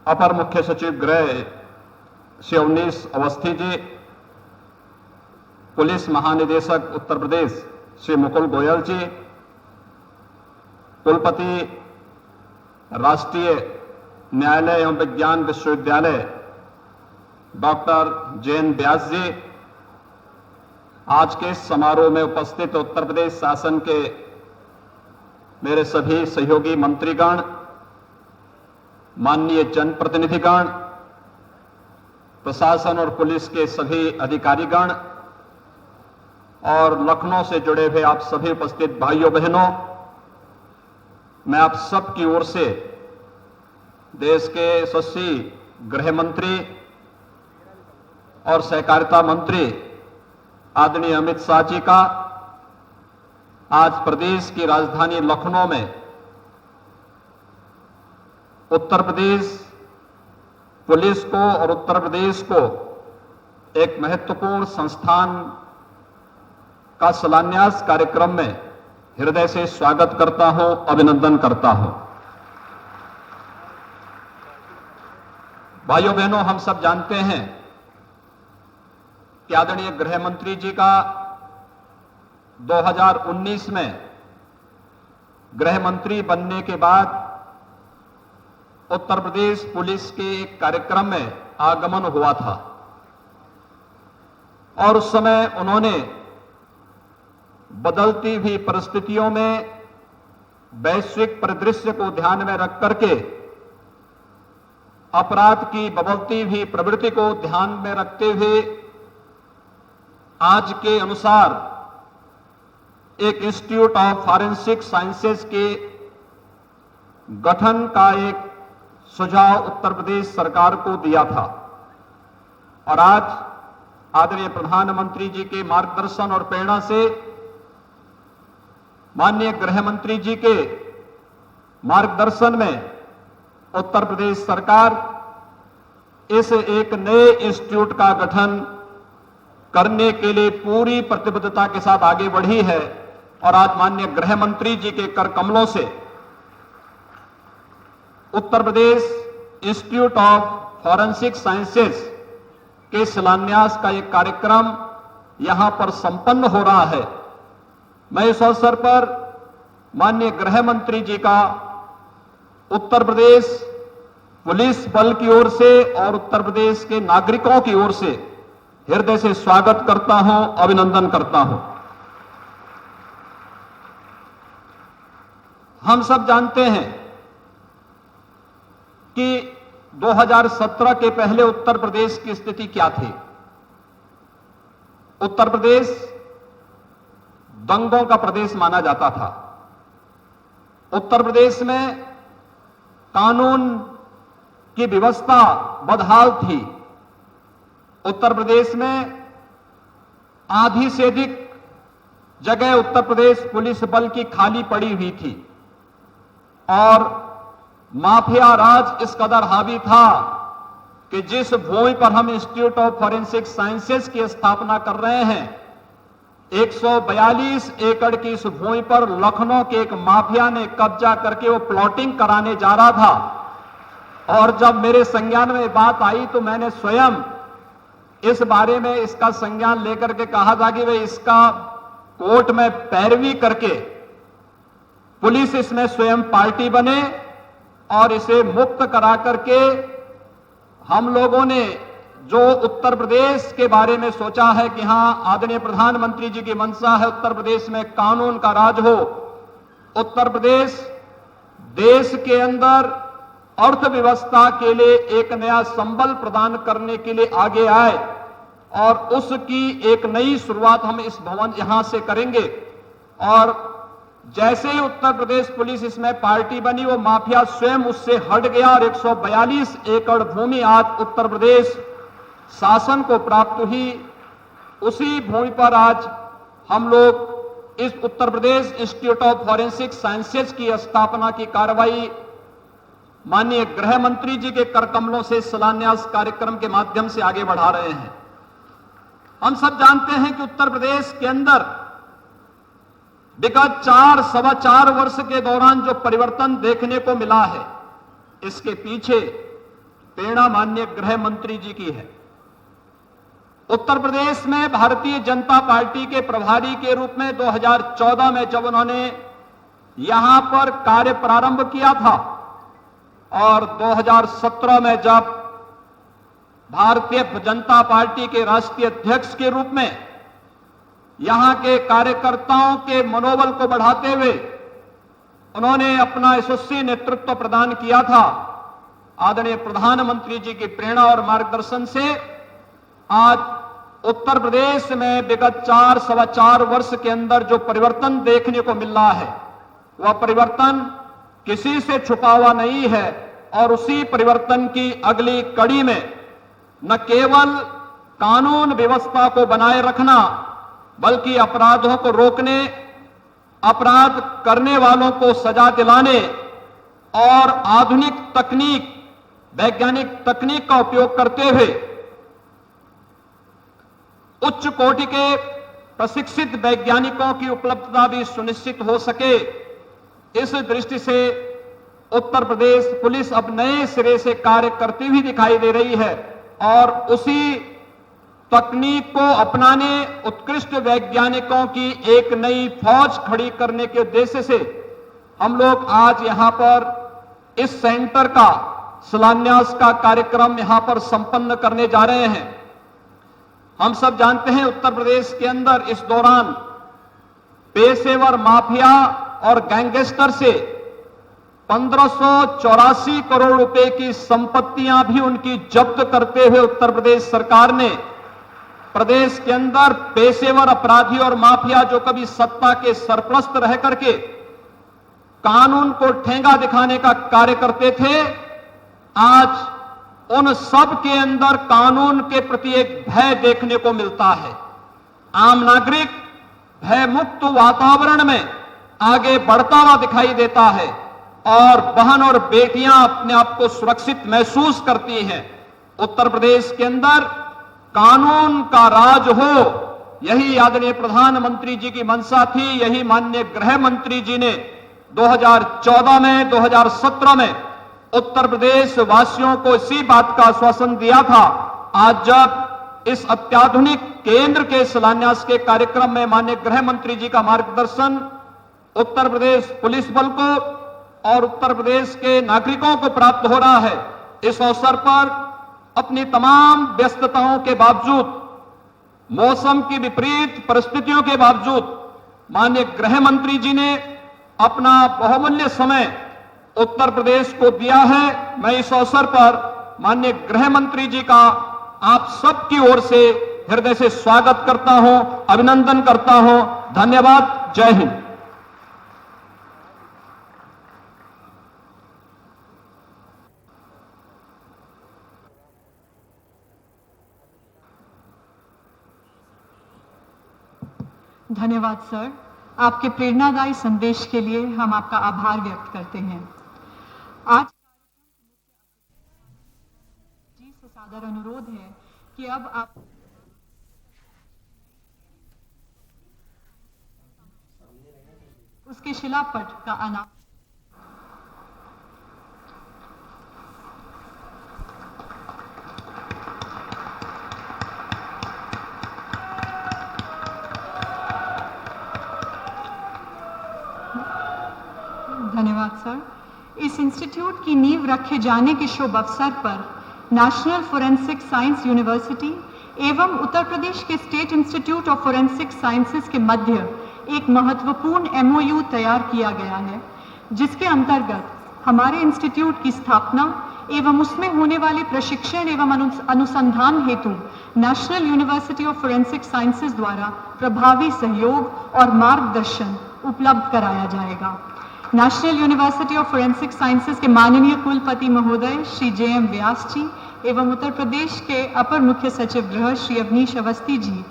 अपर मुख्य सचिव गृह श्री अवनीश अवस्थी जी, पुलिस महानिदेशक उत्तर प्रदेश श्री मुकुल गोयल जी, कुलपति राष्ट्रीय न्यायालय एवं विज्ञान विश्वविद्यालय डॉक्टर जैन व्यास जी, आज के इस समारोह में उपस्थित उत्तर प्रदेश शासन के मेरे सभी सहयोगी मंत्रीगण, माननीय जनप्रतिनिधिगण, प्रशासन और पुलिस के सभी अधिकारीगण और लखनऊ से जुड़े हुए आप सभी उपस्थित भाइयों बहनों, मैं आप सब की ओर से देश के यशस्वी गृह मंत्री और सहकारिता मंत्री आदरणीय अमित शाह जी का आज प्रदेश की राजधानी लखनऊ में उत्तर प्रदेश पुलिस को और उत्तर प्रदेश को एक महत्वपूर्ण संस्थान का शिलान्यास कार्यक्रम में हृदय से स्वागत करता हूं, अभिनंदन करता हूं। भाइयों बहनों, हम सब जानते हैं कि आदरणीय गृह मंत्री जी का 2019 में गृह मंत्री बनने के बाद उत्तर प्रदेश पुलिस के एक कार्यक्रम में आगमन हुआ था और उस समय उन्होंने बदलती हुई परिस्थितियों में वैश्विक परिदृश्य को ध्यान में रख करके अपराध की बदलती हुई प्रवृत्ति को ध्यान में रखते हुए आज के अनुसार एक इंस्टीट्यूट ऑफ फॉरेंसिक साइंसेज के गठन का एक सुझाव उत्तर प्रदेश सरकार को दिया था और आज आदरणीय प्रधानमंत्री जी के मार्गदर्शन और प्रेरणा से माननीय गृह मंत्री जी के मार्गदर्शन में उत्तर प्रदेश सरकार इस एक नए इंस्टीट्यूट का गठन करने के लिए पूरी प्रतिबद्धता के साथ आगे बढ़ी है और आज माननीय गृह मंत्री जी के कर कमलों से Uttar Pradesh institute of forensic sciences के शिलान्यास का एक कार्यक्रम यहां पर संपन्न हो रहा है। मैं इस अवसर पर माननीय गृह मंत्री जी का उत्तर प्रदेश पुलिस बल की ओर से और उत्तर प्रदेश के नागरिकों की ओर से हृदय से स्वागत करता हूं, अभिनंदन करता हूं। हम सब जानते हैं कि 2017 के पहले उत्तर प्रदेश की स्थिति क्या थी। उत्तर प्रदेश दंगों का प्रदेश माना जाता था। उत्तर प्रदेश में कानून की व्यवस्था बदहाल थी। उत्तर प्रदेश में आधी से अधिक जगह उत्तर प्रदेश पुलिस बल की खाली पड़ी हुई थी और माफिया राज इस कदर हावी था कि जिस भूमि पर हम इंस्टीट्यूट ऑफ फॉरेंसिक साइंसेस की स्थापना कर रहे हैं, 142 एकड़ की इस भूमि पर लखनऊ के एक माफिया ने कब्जा करके वो प्लॉटिंग कराने जा रहा था। और जब मेरे संज्ञान में बात आई तो मैंने स्वयं इस बारे में इसका संज्ञान लेकर के कहा था कि भाई इसका कोर्ट में पैरवी करके पुलिस इसमें स्वयं पार्टी बने और इसे मुक्त करा करके हम लोगों ने जो उत्तर प्रदेश के बारे में सोचा है कि हां आदरणीय प्रधानमंत्री जी की मंशा है उत्तर प्रदेश में कानून का राज हो, उत्तर प्रदेश देश के अंदर अर्थव्यवस्था के लिए एक नया संबल प्रदान करने के लिए आगे आए और उसकी एक नई शुरुआत हम इस भवन यहां से करेंगे। और जैसे ही उत्तर प्रदेश पुलिस इसमें पार्टी बनी, वो माफिया स्वयं उससे हट गया और 142 एकड़ भूमि आज उत्तर प्रदेश शासन को प्राप्त हुई। उसी भूमि पर आज हम लोग इस Uttar Pradesh institute of forensic sciences की स्थापना की कार्रवाई माननीय गृह मंत्री जी के कर कमलों से शिलान्यास कार्यक्रम के माध्यम से आगे बढ़ा रहे हैं। हम सब जानते हैं कि उत्तर प्रदेश के अंदर विगत 4-4.25 वर्ष के दौरान जो परिवर्तन देखने को मिला है, इसके पीछे प्रेरणा माननीय गृह मंत्री जी की है। उत्तर प्रदेश में भारतीय जनता पार्टी के प्रभारी के रूप में 2014 में जब उन्होंने यहां पर कार्य प्रारंभ किया था और 2017 में जब भारतीय जनता पार्टी के राष्ट्रीय अध्यक्ष के रूप में यहां के कार्यकर्ताओं के मनोबल को बढ़ाते हुए उन्होंने अपना यशस्वी नेतृत्व प्रदान किया था। आदरणीय प्रधानमंत्री जी की प्रेरणा और मार्गदर्शन से आज उत्तर प्रदेश में विगत 4-4.25 वर्ष के अंदर जो परिवर्तन देखने को मिल रहा है, वह परिवर्तन किसी से छुपा हुआ नहीं है। और उसी परिवर्तन की अगली कड़ी में न केवल कानून व्यवस्था को बनाए रखना, बल्कि अपराधों को रोकने, अपराध करने वालों को सजा दिलाने और आधुनिक तकनीक, वैज्ञानिक तकनीक का उपयोग करते हुए उच्च कोटि के प्रशिक्षित वैज्ञानिकों की उपलब्धता भी सुनिश्चित हो सके, इस दृष्टि से उत्तर प्रदेश पुलिस अब नए सिरे से कार्य करती हुई दिखाई दे रही है। और उसी तकनीक को अपनाने, उत्कृष्ट वैज्ञानिकों की एक नई फौज खड़ी करने के उद्देश्य से हम लोग आज यहां पर इस सेंटर का शिलान्यास का कार्यक्रम यहां पर संपन्न करने जा रहे हैं। हम सब जानते हैं उत्तर प्रदेश के अंदर इस दौरान पेशेवर माफिया और गैंगस्टर से 1584 करोड़ रुपए की संपत्तियां भी उनकी जब्त करते हुए उत्तर प्रदेश सरकार ने प्रदेश के अंदर पेशेवर अपराधी और माफिया जो कभी सत्ता के सरपरस्त रह करके कानून को ठेंगा दिखाने का कार्य करते थे, आज उन सब के अंदर कानून के प्रति एक भय देखने को मिलता है। आम नागरिक भय मुक्त वातावरण में आगे बढ़ता हुआ दिखाई देता है और बहन और बेटियां अपने आप को सुरक्षित महसूस करती हैं। उत्तर प्रदेश के अंदर कानून का राज हो, यही आदरणीय प्रधानमंत्री जी की मंशा थी। यही माननीय गृह मंत्री जी ने 2014 में, 2017 में उत्तर प्रदेश वासियों को इसी बात का आश्वासन दिया था। आज जब इस अत्याधुनिक केंद्र के शिलान्यास के कार्यक्रम में माननीय गृह मंत्री जी का मार्गदर्शन उत्तर प्रदेश पुलिस बल को और उत्तर प्रदेश के नागरिकों को प्राप्त हो रहा है, इस अवसर पर अपनी तमाम व्यस्तताओं के बावजूद, मौसम की विपरीत परिस्थितियों के बावजूद माननीय गृह मंत्री जी ने अपना बहुमूल्य समय उत्तर प्रदेश को दिया है। मैं इस अवसर पर माननीय गृह मंत्री जी का आप सबकी ओर से हृदय से स्वागत करता हूं, अभिनंदन करता हूं। धन्यवाद। जय हिंद। धन्यवाद सर। आपके प्रेरणादायी संदेश के लिए हम आपका आभार व्यक्त करते हैं। आज जी से सादर अनुरोध है कि अब आप उसके शिलापट का अनावरण धन्यवाद सर। इस इंस्टीट्यूट की नींव रखे जाने के शुभ अवसर पर नेशनल फोरेंसिक साइंस यूनिवर्सिटी एवं उत्तर प्रदेश के state institute of forensic sciences के मध्य एक महत्वपूर्ण एमओयू तैयार किया गया है, जिसके अंतर्गत हमारे इंस्टीट्यूट की स्थापना एवं उसमें होने वाले प्रशिक्षण एवं अनुसंधान हेतु national university of forensic sciences द्वारा प्रभावी सहयोग और मार्गदर्शन उपलब्ध कराया जाएगा। National university of forensic sciences के माननीय कुलपति महोदय श्री जे.एम. व्यास जी एवं उत्तर प्रदेश के अपर मुख्य सचिव गृह श्री अवनीश अवस्थी जी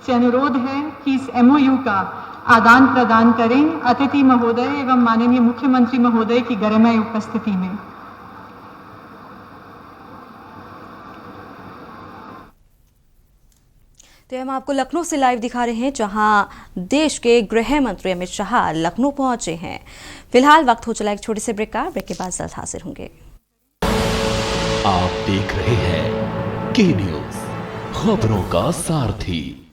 से अनुरोध है कि इस एमओयू का आदान प्रदान करें अतिथि महोदय एवं माननीय मुख्यमंत्री महोदय की गरिमामय उपस्थिति में। तो हम आपको लखनऊ से लाइव दिखा रहे हैं, जहां देश के गृह मंत्री अमित शाह लखनऊ पहुंचे हैं। फिलहाल वक्त हो चला एक छोटे से ब्रेक का। ब्रेक के बाद जल्द हाजिर होंगे। आप देख रहे हैं के न्यूज, खबरों का सारथी।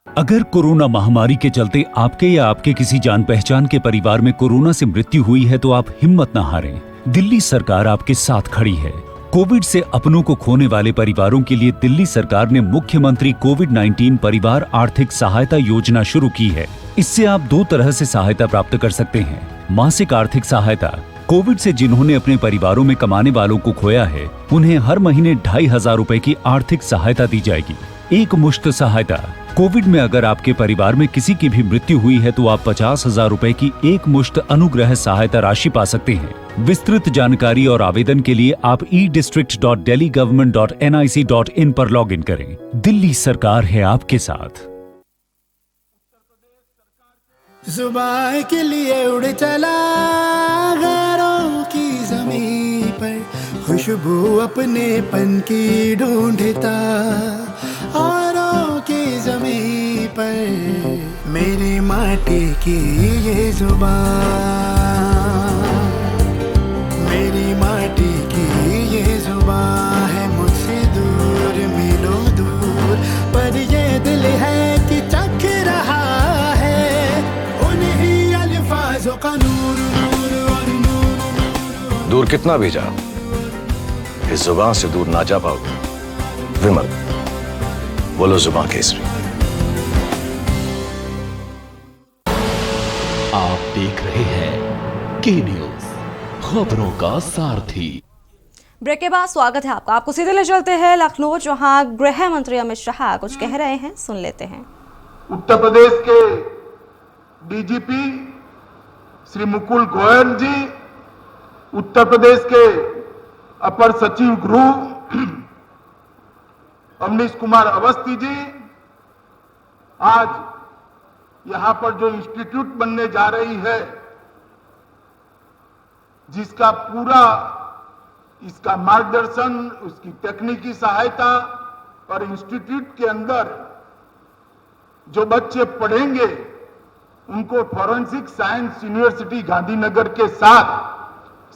अगर कोरोना महामारी के चलते आपके या आपके किसी जान पहचान के परिवार में कोरोना से मृत्यु हुई है तो आप हिम्मत न हारें। दिल्ली सरकार आपके साथ खड़ी है। कोविड से अपनों को खोने वाले परिवारों के लिए दिल्ली सरकार ने मुख्यमंत्री कोविड-19 परिवार आर्थिक सहायता योजना शुरू की है। इससे आप दो तरह से सहायता प्राप्त कर सकते हैं। मासिक आर्थिक सहायता। कोविड से जिन्होंने अपने परिवारों में कमाने वालों को खोया है, उन्हें हर महीने 2,500 रुपए की आर्थिक सहायता दी जाएगी। एक मुश्त सहायता। कोविड में अगर आपके परिवार में किसी की भी मृत्यु हुई है तो आप 50,000 रुपए की एक मुश्त अनुग्रह सहायता राशि पा सकते हैं। विस्तृत जानकारी और आवेदन के लिए आप e-district.delhigovernment.nic.in पर लॉगिन करें। दिल्ली सरकार है आपके साथ। जुबान के लिए उड़ चला गैरों की ज़मीं पर, खुशबू अपने पन की ढूंढता औरों की ज़मीं पर, मेरी माटी की ये जुबान, मेरी माटी की ये जुबान है मुझसे दूर मीलों दूर, पर ये दिल है कि चख रहा है उन्हीं अल्फाजों का नूर नूर और नूर। दूर कितना भी जाओ, इस जुबान से दूर ना जा पाओगे। विमल, बोलो जुबान केसरी। आप देख रहे हैं के न्यूज, खबरों का सारथी। ब्रेक के बाद स्वागत है आपका। आपको सीधे ले चलते हैं लखनऊ, जहां गृह मंत्री अमित शाह कुछ कह रहे हैं, सुन लेते हैं। उत्तर प्रदेश के डीजीपी श्री मुकुल गोयल जी, उत्तर प्रदेश के अपर सचिव गृह अवनीश कुमार अवस्थी जी, आज यहां पर जो इंस्टीट्यूट बनने जा रही है, जिसका पूरा इसका मार्गदर्शन, उसकी तकनीकी सहायता और इंस्टीट्यूट के अंदर जो बच्चे पढ़ेंगे उनको फॉरेंसिक साइंस यूनिवर्सिटी गांधीनगर के साथ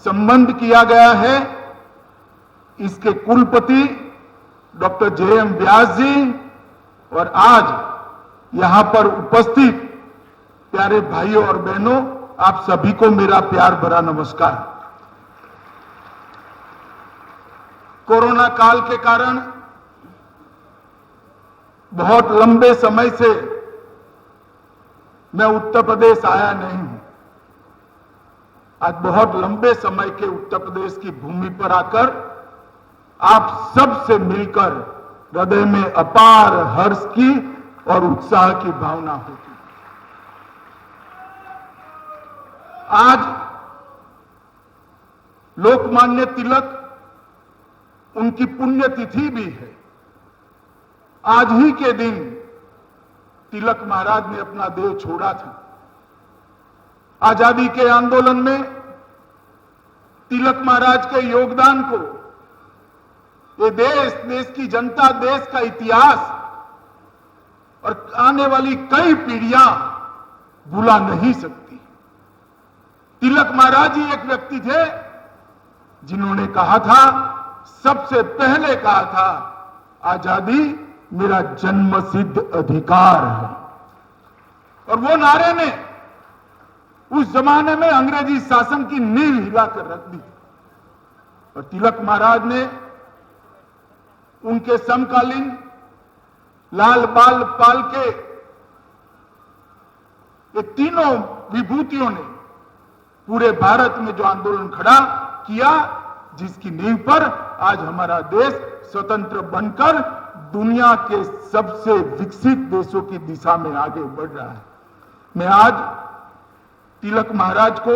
संबंध किया गया है। इसके कुलपति डॉक्टर जे.एम. व्यास जी और आज यहां पर उपस्थित प्यारे भाइयों और बहनों, आप सभी को मेरा प्यार भरा नमस्कार। कोरोना काल के कारण बहुत लंबे समय से मैं उत्तर प्रदेश आया नहीं हूं। आज बहुत लंबे समय के उत्तर प्रदेश की भूमि पर आकर आप सबसे मिलकर हृदय में अपार हर्ष की और उत्साह की भावना होती। आज लोकमान्य तिलक, उनकी पुण्यतिथि भी है। आज ही के दिन तिलक महाराज ने अपना देह छोड़ा था। आजादी के आंदोलन में तिलक महाराज के योगदान को ये देश की जनता, देश का इतिहास और आने वाली कई पीढ़ियां भुला नहीं सकती। तिलक महाराज ही एक व्यक्ति थे जिन्होंने कहा था, सबसे पहले कहा था, आजादी मेरा जन्मसिद्ध अधिकार है। और वो नारे ने उस जमाने में अंग्रेजी शासन की नींव हिलाकर रख दी। और तिलक महाराज ने उनके समकालीन लाल बाल पाल के ये तीनों विभूतियों ने पूरे भारत में जो आंदोलन खड़ा किया, जिसकी नींव पर आज हमारा देश स्वतंत्र बनकर दुनिया के सबसे विकसित देशों की दिशा में आगे बढ़ रहा है। मैं आज तिलक महाराज को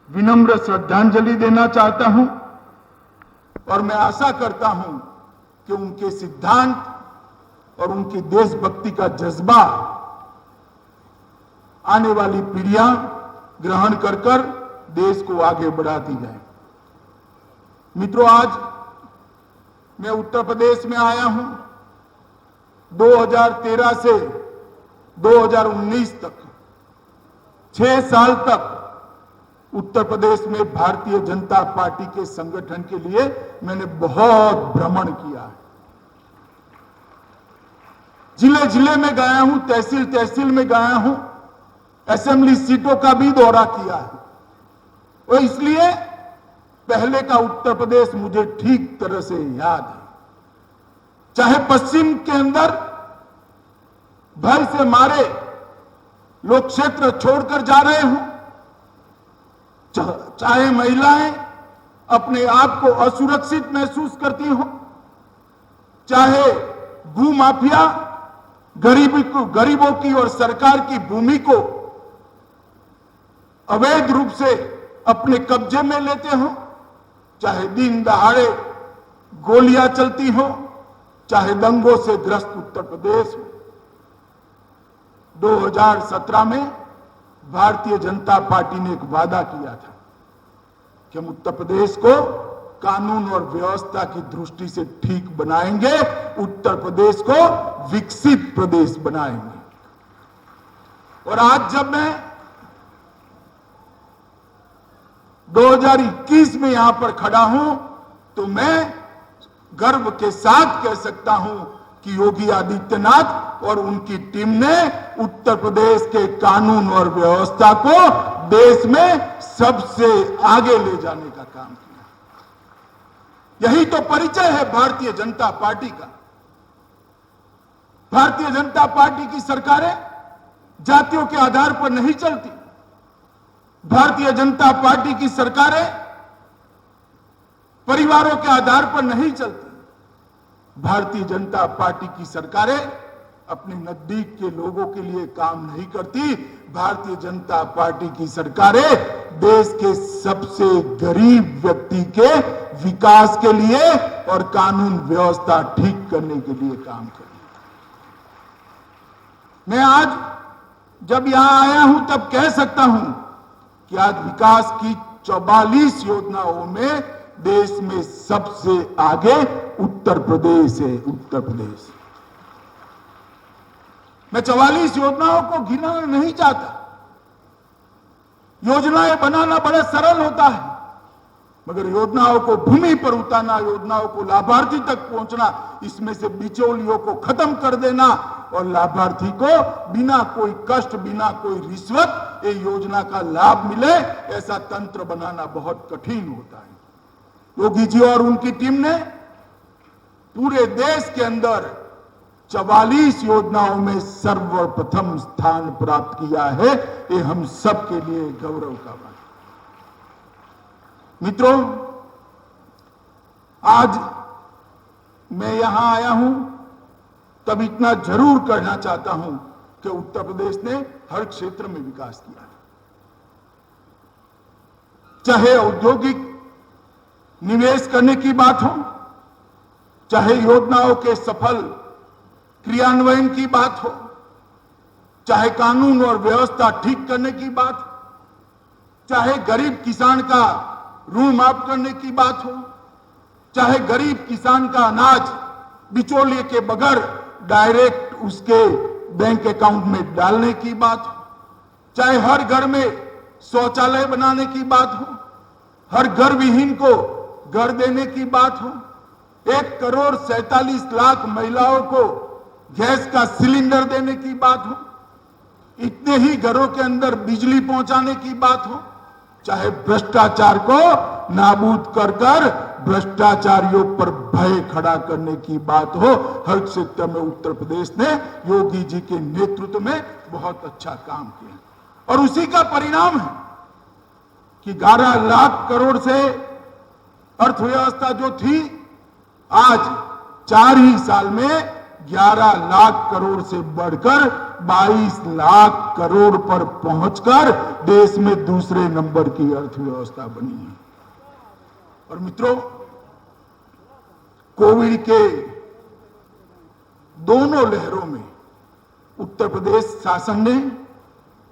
विनम्र श्रद्धांजलि देना चाहता हूं और मैं आशा करता हूं कि उनके सिद्धांत और उनकी देशभक्ति का जज्बा आने वाली पीढ़ियां ग्रहण कर देश को आगे बढ़ाती जाए। मित्रों, आज मैं उत्तर प्रदेश में आया हूं। 2013 से 2019 तक 6 साल तक उत्तर प्रदेश में भारतीय जनता पार्टी के संगठन के लिए मैंने बहुत भ्रमण किया है। जिले जिले में गया हूं, तहसील तहसील में गया हूं, असेंबली सीटों का भी दौरा किया है। और इसलिए पहले का उत्तर प्रदेश मुझे ठीक तरह से याद है। चाहे पश्चिम के अंदर भय से मारे लोग क्षेत्र छोड़कर जा रहे हों, चाहे महिलाएं अपने आप को असुरक्षित महसूस करती हो, चाहे भूमाफिया गरीबों की और सरकार की भूमि को अवैध रूप से अपने कब्जे में लेते हो, चाहे दिन दहाड़े गोलियां चलती हो, चाहे दंगों से ग्रस्त उत्तर प्रदेश हो। 2017 में भारतीय जनता पार्टी ने एक वादा किया था कि हम उत्तर प्रदेश को कानून और व्यवस्था की दृष्टि से ठीक बनाएंगे, उत्तर प्रदेश को विकसित प्रदेश बनाएंगे। और आज जब मैं 2021 में यहां पर खड़ा हूं, तो मैं गर्व के साथ कह सकता हूं कि योगी आदित्यनाथ और उनकी टीम ने उत्तर प्रदेश के कानून और व्यवस्था को देश में सबसे आगे ले जाने का काम किया। यही तो परिचय है भारतीय जनता पार्टी का। भारतीय जनता पार्टी की सरकारें जातियों के आधार पर नहीं चलती। भारतीय जनता पार्टी की सरकारें परिवारों के आधार पर नहीं चलती। भारतीय जनता पार्टी की सरकारें अपने नजदीक के लोगों के लिए काम नहीं करती। भारतीय जनता पार्टी की सरकारें देश के सबसे गरीब व्यक्ति के विकास के लिए और कानून व्यवस्था ठीक करने के लिए काम करती। मैं आज जब यहां आया हूं तब कह सकता हूं कि आज विकास की 44 योजनाओं में देश में सबसे आगे उत्तर प्रदेश है। उत्तर प्रदेश, मैं 44 योजनाओं को गिनाना नहीं चाहता, योजनाएं बनाना बड़ा सरल होता है, मगर योजनाओं को भूमि पर उतारना, योजनाओं को लाभार्थी तक पहुंचना, इसमें से बिचौलियों को खत्म कर देना और लाभार्थी को बिना कोई कष्ट, बिना कोई रिश्वत ये योजना का लाभ मिले, ऐसा तंत्र बनाना बहुत कठिन होता है। योगी जी और उनकी टीम ने पूरे देश के अंदर 44 योजनाओं में सर्वप्रथम स्थान प्राप्त किया है। ये हम सब के लिए गौरव का बात। मित्रों, आज मैं यहां आया हूं तब इतना जरूर कहना चाहता हूं कि उत्तर प्रदेश ने हर क्षेत्र में विकास किया है, चाहे औद्योगिक निवेश करने की बात हो, चाहे योजनाओं के सफल क्रियान्वयन की बात हो, चाहे कानून और व्यवस्था ठीक करने की बात हो, चाहे गरीब किसान का ऋण माफ करने की बात हो, चाहे गरीब किसान का अनाज बिचौलिए के बगैर डायरेक्ट उसके बैंक अकाउंट में डालने की बात हो, चाहे हर घर में शौचालय बनाने की बात हो, हर घर विहीन को घर देने की बात हो, 1,47,00,000 महिलाओं को गैस का सिलेंडर देने की बात हो, इतने ही घरों के अंदर बिजली पहुंचाने की बात हो, चाहे भ्रष्टाचार को नाबूद कर भ्रष्टाचारियों पर भय खड़ा करने की बात हो, हर क्षेत्र में उत्तर प्रदेश ने योगी जी के नेतृत्व में बहुत अच्छा काम किया और उसी का परिणाम है कि 11 लाख करोड़ से अर्थव्यवस्था जो थी, आज 4 ही साल में 11 लाख करोड़ से बढ़कर 22 लाख करोड़ पर पहुंचकर देश में दूसरे नंबर की अर्थव्यवस्था बनी है। और मित्रों, कोविड के दोनों लहरों में उत्तर प्रदेश शासन ने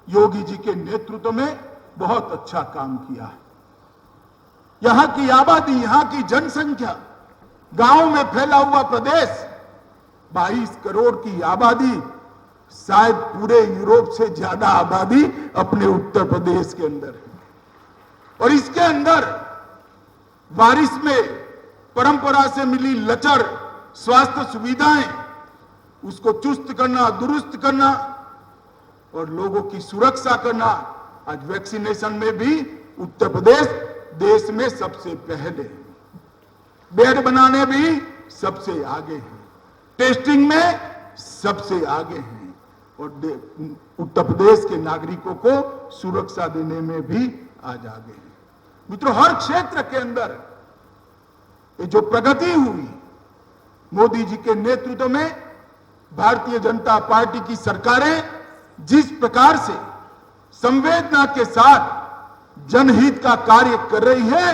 योगी जी के नेतृत्व में बहुत अच्छा काम किया है। यहां की आबादी, यहां की जनसंख्या, गांव में फैला हुआ प्रदेश, 22 करोड़ की आबादी, शायद पूरे यूरोप से ज्यादा आबादी अपने उत्तर प्रदेश के अंदर है। और इसके अंदर बारिश में परंपरा से मिली लचर स्वास्थ्य सुविधाएं, उसको चुस्त करना, दुरुस्त करना और लोगों की सुरक्षा करना, आज वैक्सीनेशन में भी उत्तर प्रदेश देश में सबसे पहले, बेड बनाने भी सबसे आगे है, टेस्टिंग में सबसे आगे हैं और उत्तर प्रदेश के नागरिकों को सुरक्षा देने में भी आज आगे हैं। मित्रों, हर क्षेत्र के अंदर ये जो प्रगति हुई, मोदी जी के नेतृत्व में भारतीय जनता पार्टी की सरकारें जिस प्रकार से संवेदना के साथ जनहित का कार्य कर रही है,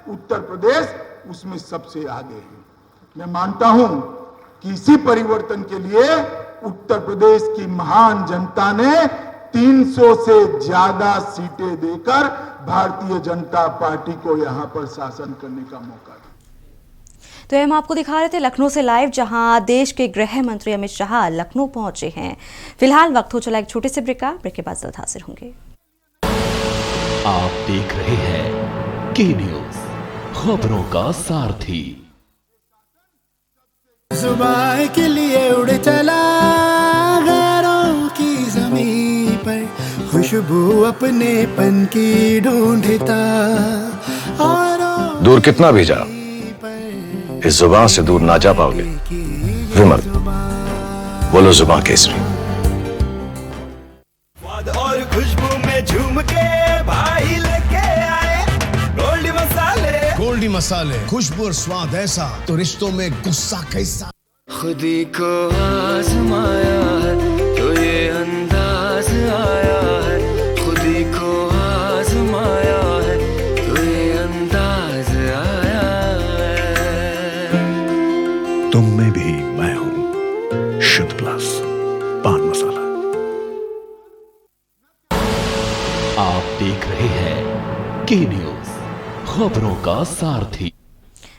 उत्तर प्रदेश उसमें सबसे आगे है। मैं मानता हूं कि इसी परिवर्तन के लिए उत्तर प्रदेश की महान जनता ने 300 से ज्यादा सीटें देकर भारतीय जनता पार्टी को यहां पर शासन करने का मौका दिया। तो हम आपको दिखा रहे थे लखनऊ से लाइव, जहां देश के गृह मंत्री अमित शाह लखनऊ पहुंचे हैं। फिलहाल वक्त हो चला एक छोटे से ब्रेक का, ब्रेक के बाद जल्द हाजिर होंगे। आप देख रहे हैं के न्यूज, खबरों का सारथी। जुबान के लिए उड़ चला गैरों की ज़मीं पर, खुशबू अपने पन की ढूंढता और दूर कितना भी जा, इस जुबान से दूर ना जा पाओगे। विमल, बोलो जुबान केसरी। और खुशबू में झूम के भाई लेके आए गोल्डी मसाले। गोल्डी मसाले, खुशबू और स्वाद ऐसा तो रिश्तों में गुस्सा कैसा। खुदी को आजमाया है तो ये अंदाज आया है, खुदी को आजमाया है तो ये अंदाज आया है। तुम में भी मैं हूं, शुद्ध प्लस पान मसाला। आप देख रहे हैं के न्यूज, खबरों का सारथी।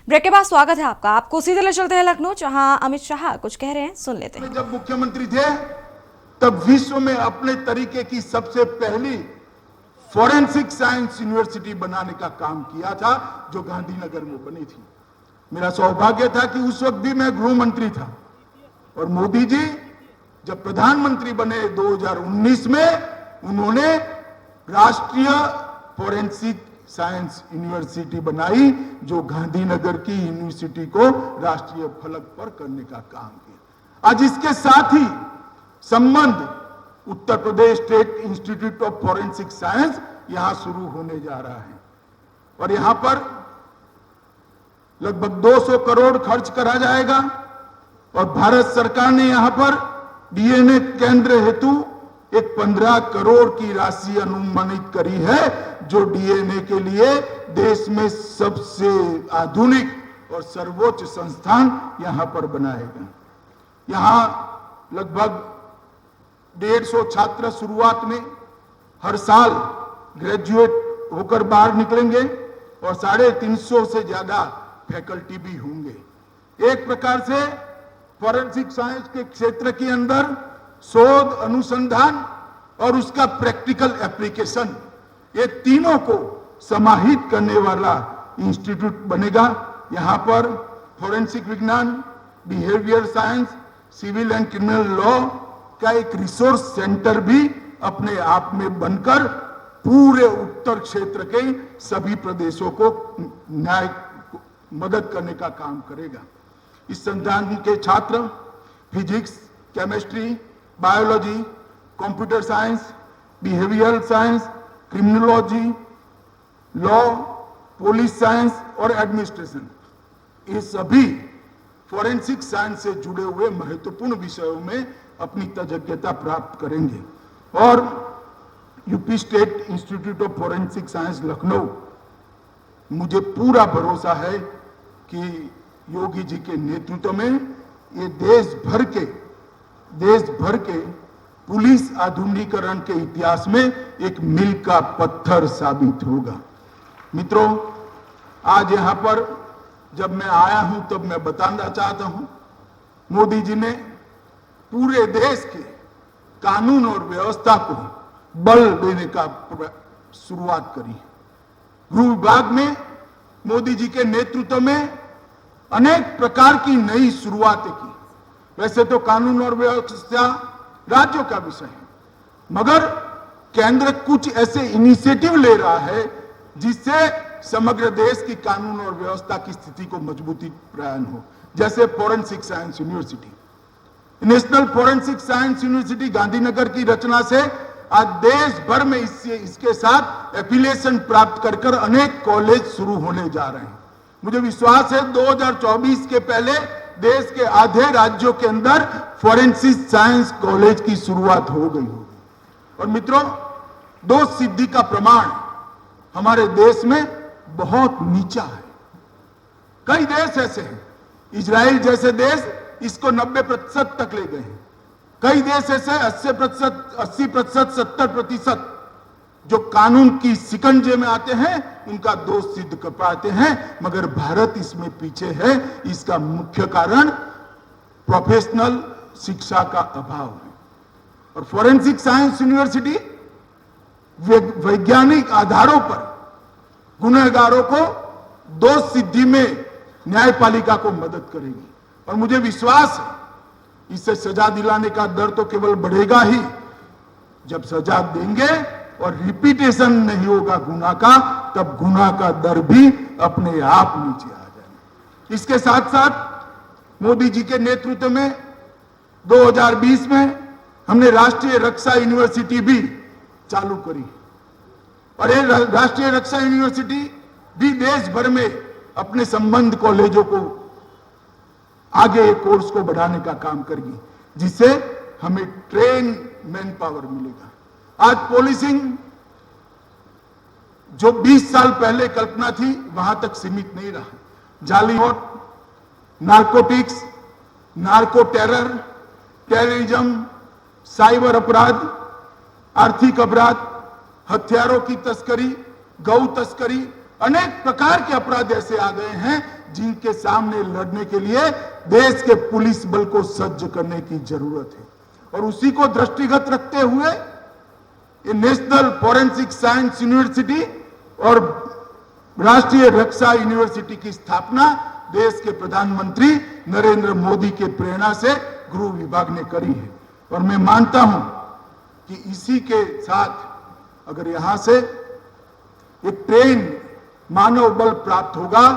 ब्रेक के बाद स्वागत है आपका। आपको सीधे ले चलते हैं लखनऊ, जहां अमित शाह कुछ कह रहे हैं, सुन लेते हैं। जब मुख्यमंत्री थे तब विश्व में अपने तरीके की सबसे पहली फॉरेंसिक साइंस यूनिवर्सिटी बनाने का काम किया था, जो गांधीनगर में बनी थी। मेरा सौभाग्य था कि उस वक्त भी मैं गृह मंत्री था, और मोदी जी जब प्रधानमंत्री बने 2019 में, उन्होंने राष्ट्रीय फॉरेंसिक साइंस यूनिवर्सिटी बनाई, जो गांधीनगर की यूनिवर्सिटी को राष्ट्रीय फलक पर करने का काम किया। आज इसके साथ ही संबंध Uttar Pradesh state institute of forensic science यहां शुरू होने जा रहा है, और यहां पर लगभग 200 करोड़ खर्च करा जाएगा, और भारत सरकार ने यहां पर डीएनए केंद्र हेतु एक 15 करोड़ की राशि अनुमानित करी है, जो डीएनए के लिए देश में सबसे आधुनिक और सर्वोच्च संस्थान यहां पर बनाएगा। यहां लगभग 150 छात्र शुरुआत में हर साल ग्रेजुएट होकर बाहर निकलेंगे, और 350 से ज्यादा फैकल्टी भी होंगे। एक प्रकार से फॉरेंसिक साइंस के क्षेत्र के अंदर शोध, अनुसंधान और उसका प्रैक्टिकल एप्लीकेशन, ये तीनों को समाहित करने वाला इंस्टीट्यूट बनेगा। यहां पर फॉरेंसिक विज्ञान, behaviour science, civil and criminal law का एक रिसोर्स सेंटर भी अपने आप में बनकर पूरे उत्तर क्षेत्र के सभी प्रदेशों को न्याय मदद करने का काम करेगा। इस संस्थान के छात्र physics, chemistry, biology, computer science, behavioural science, criminology, law, police science और एडमिनिस्ट्रेशन, ये सभी फॉरेंसिक साइंस से जुड़े हुए महत्वपूर्ण विषयों में अपनी तज्ञता प्राप्त करेंगे। और UP state institute of forensic science Lucknow, मुझे पूरा भरोसा है कि योगी जी के नेतृत्व में ये देश भर के पुलिस आधुनिकीकरण के इतिहास में एक मील का पत्थर साबित होगा। मित्रों, आज यहां पर जब मैं आया हूं तब मैं बताना चाहता हूं, मोदी जी ने पूरे देश के कानून और व्यवस्था को बल देने का शुरुआत करी। गृह विभाग में मोदी जी के नेतृत्व में अनेक प्रकार की नई शुरुआतें की। वैसे तो कानून और व्यवस्था राज्यों का विषय है, मगर केंद्र कुछ ऐसे इनिशिएटिव ले रहा है जिससे समग्र देश की कानून और व्यवस्था की स्थिति को मजबूती प्रदान हो। जैसे forensic science university, national forensic science university Gandhinagar की रचना से आज देश भर में इसके साथ एफिलिएशन प्राप्त कर अनेक कॉलेज शुरू होने जा रहे हैं। मुझे विश्वास है 2024 के पहले देश के आधे राज्यों के अंदर फॉरेंसिक साइंस कॉलेज की शुरुआत हो गई होगी। और मित्रों, दो सिद्धि का प्रमाण हमारे देश में बहुत नीचा है। कई देश ऐसे हैं, इजराइल जैसे देश इसको 90% तक ले गए हैं। कई देश ऐसे 80%, 70% जो कानून की शिकंजे में आते हैं उनका दोष सिद्ध कर पाते हैं, मगर भारत इसमें पीछे है। इसका मुख्य कारण प्रोफेशनल शिक्षा का अभाव है। और फॉरेंसिक साइंस यूनिवर्सिटी वैज्ञानिक आधारों पर गुनहगारों को दोष सिद्धि में न्यायपालिका को मदद करेगी। और मुझे विश्वास है इससे सजा दिलाने का दर तो केवल बढ़ेगा ही, जब सजा देंगे और रिपीटेशन नहीं होगा गुनाह का, तब गुनाह का दर भी अपने आप नीचे आ जाएगा। इसके साथ साथ मोदी जी के नेतृत्व में 2020 में हमने राष्ट्रीय रक्षा यूनिवर्सिटी भी चालू करी, और ये राष्ट्रीय रक्षा यूनिवर्सिटी भी देश भर में अपने संबंध कॉलेजों को आगे कोर्स को बढ़ाने का काम करेगी, जिससे हमें ट्रेन मैन पावर मिलेगा। आज पोलिसिंग जो 20 साल पहले कल्पना थी वहां तक सीमित नहीं रहा। जाली note, narcotics, narco terror, terrorism, cyber अपराध, आर्थिक अपराध, हथियारों की तस्करी, गौ तस्करी, अनेक प्रकार के अपराध ऐसे आ गए हैं जिनके सामने लड़ने के लिए देश के पुलिस बल को सज्ज करने की जरूरत है। और उसी को दृष्टिगत रखते हुए ये नेशनल फॉरेंसिक साइंस यूनिवर्सिटी और राष्ट्रीय रक्षा यूनिवर्सिटी की स्थापना देश के प्रधानमंत्री नरेंद्र मोदी के प्रेरणा से गृह विभाग ने करी है। और मैं मानता हूं कि इसी के साथ अगर यहां से एक ट्रेन मानव बल प्राप्त होगा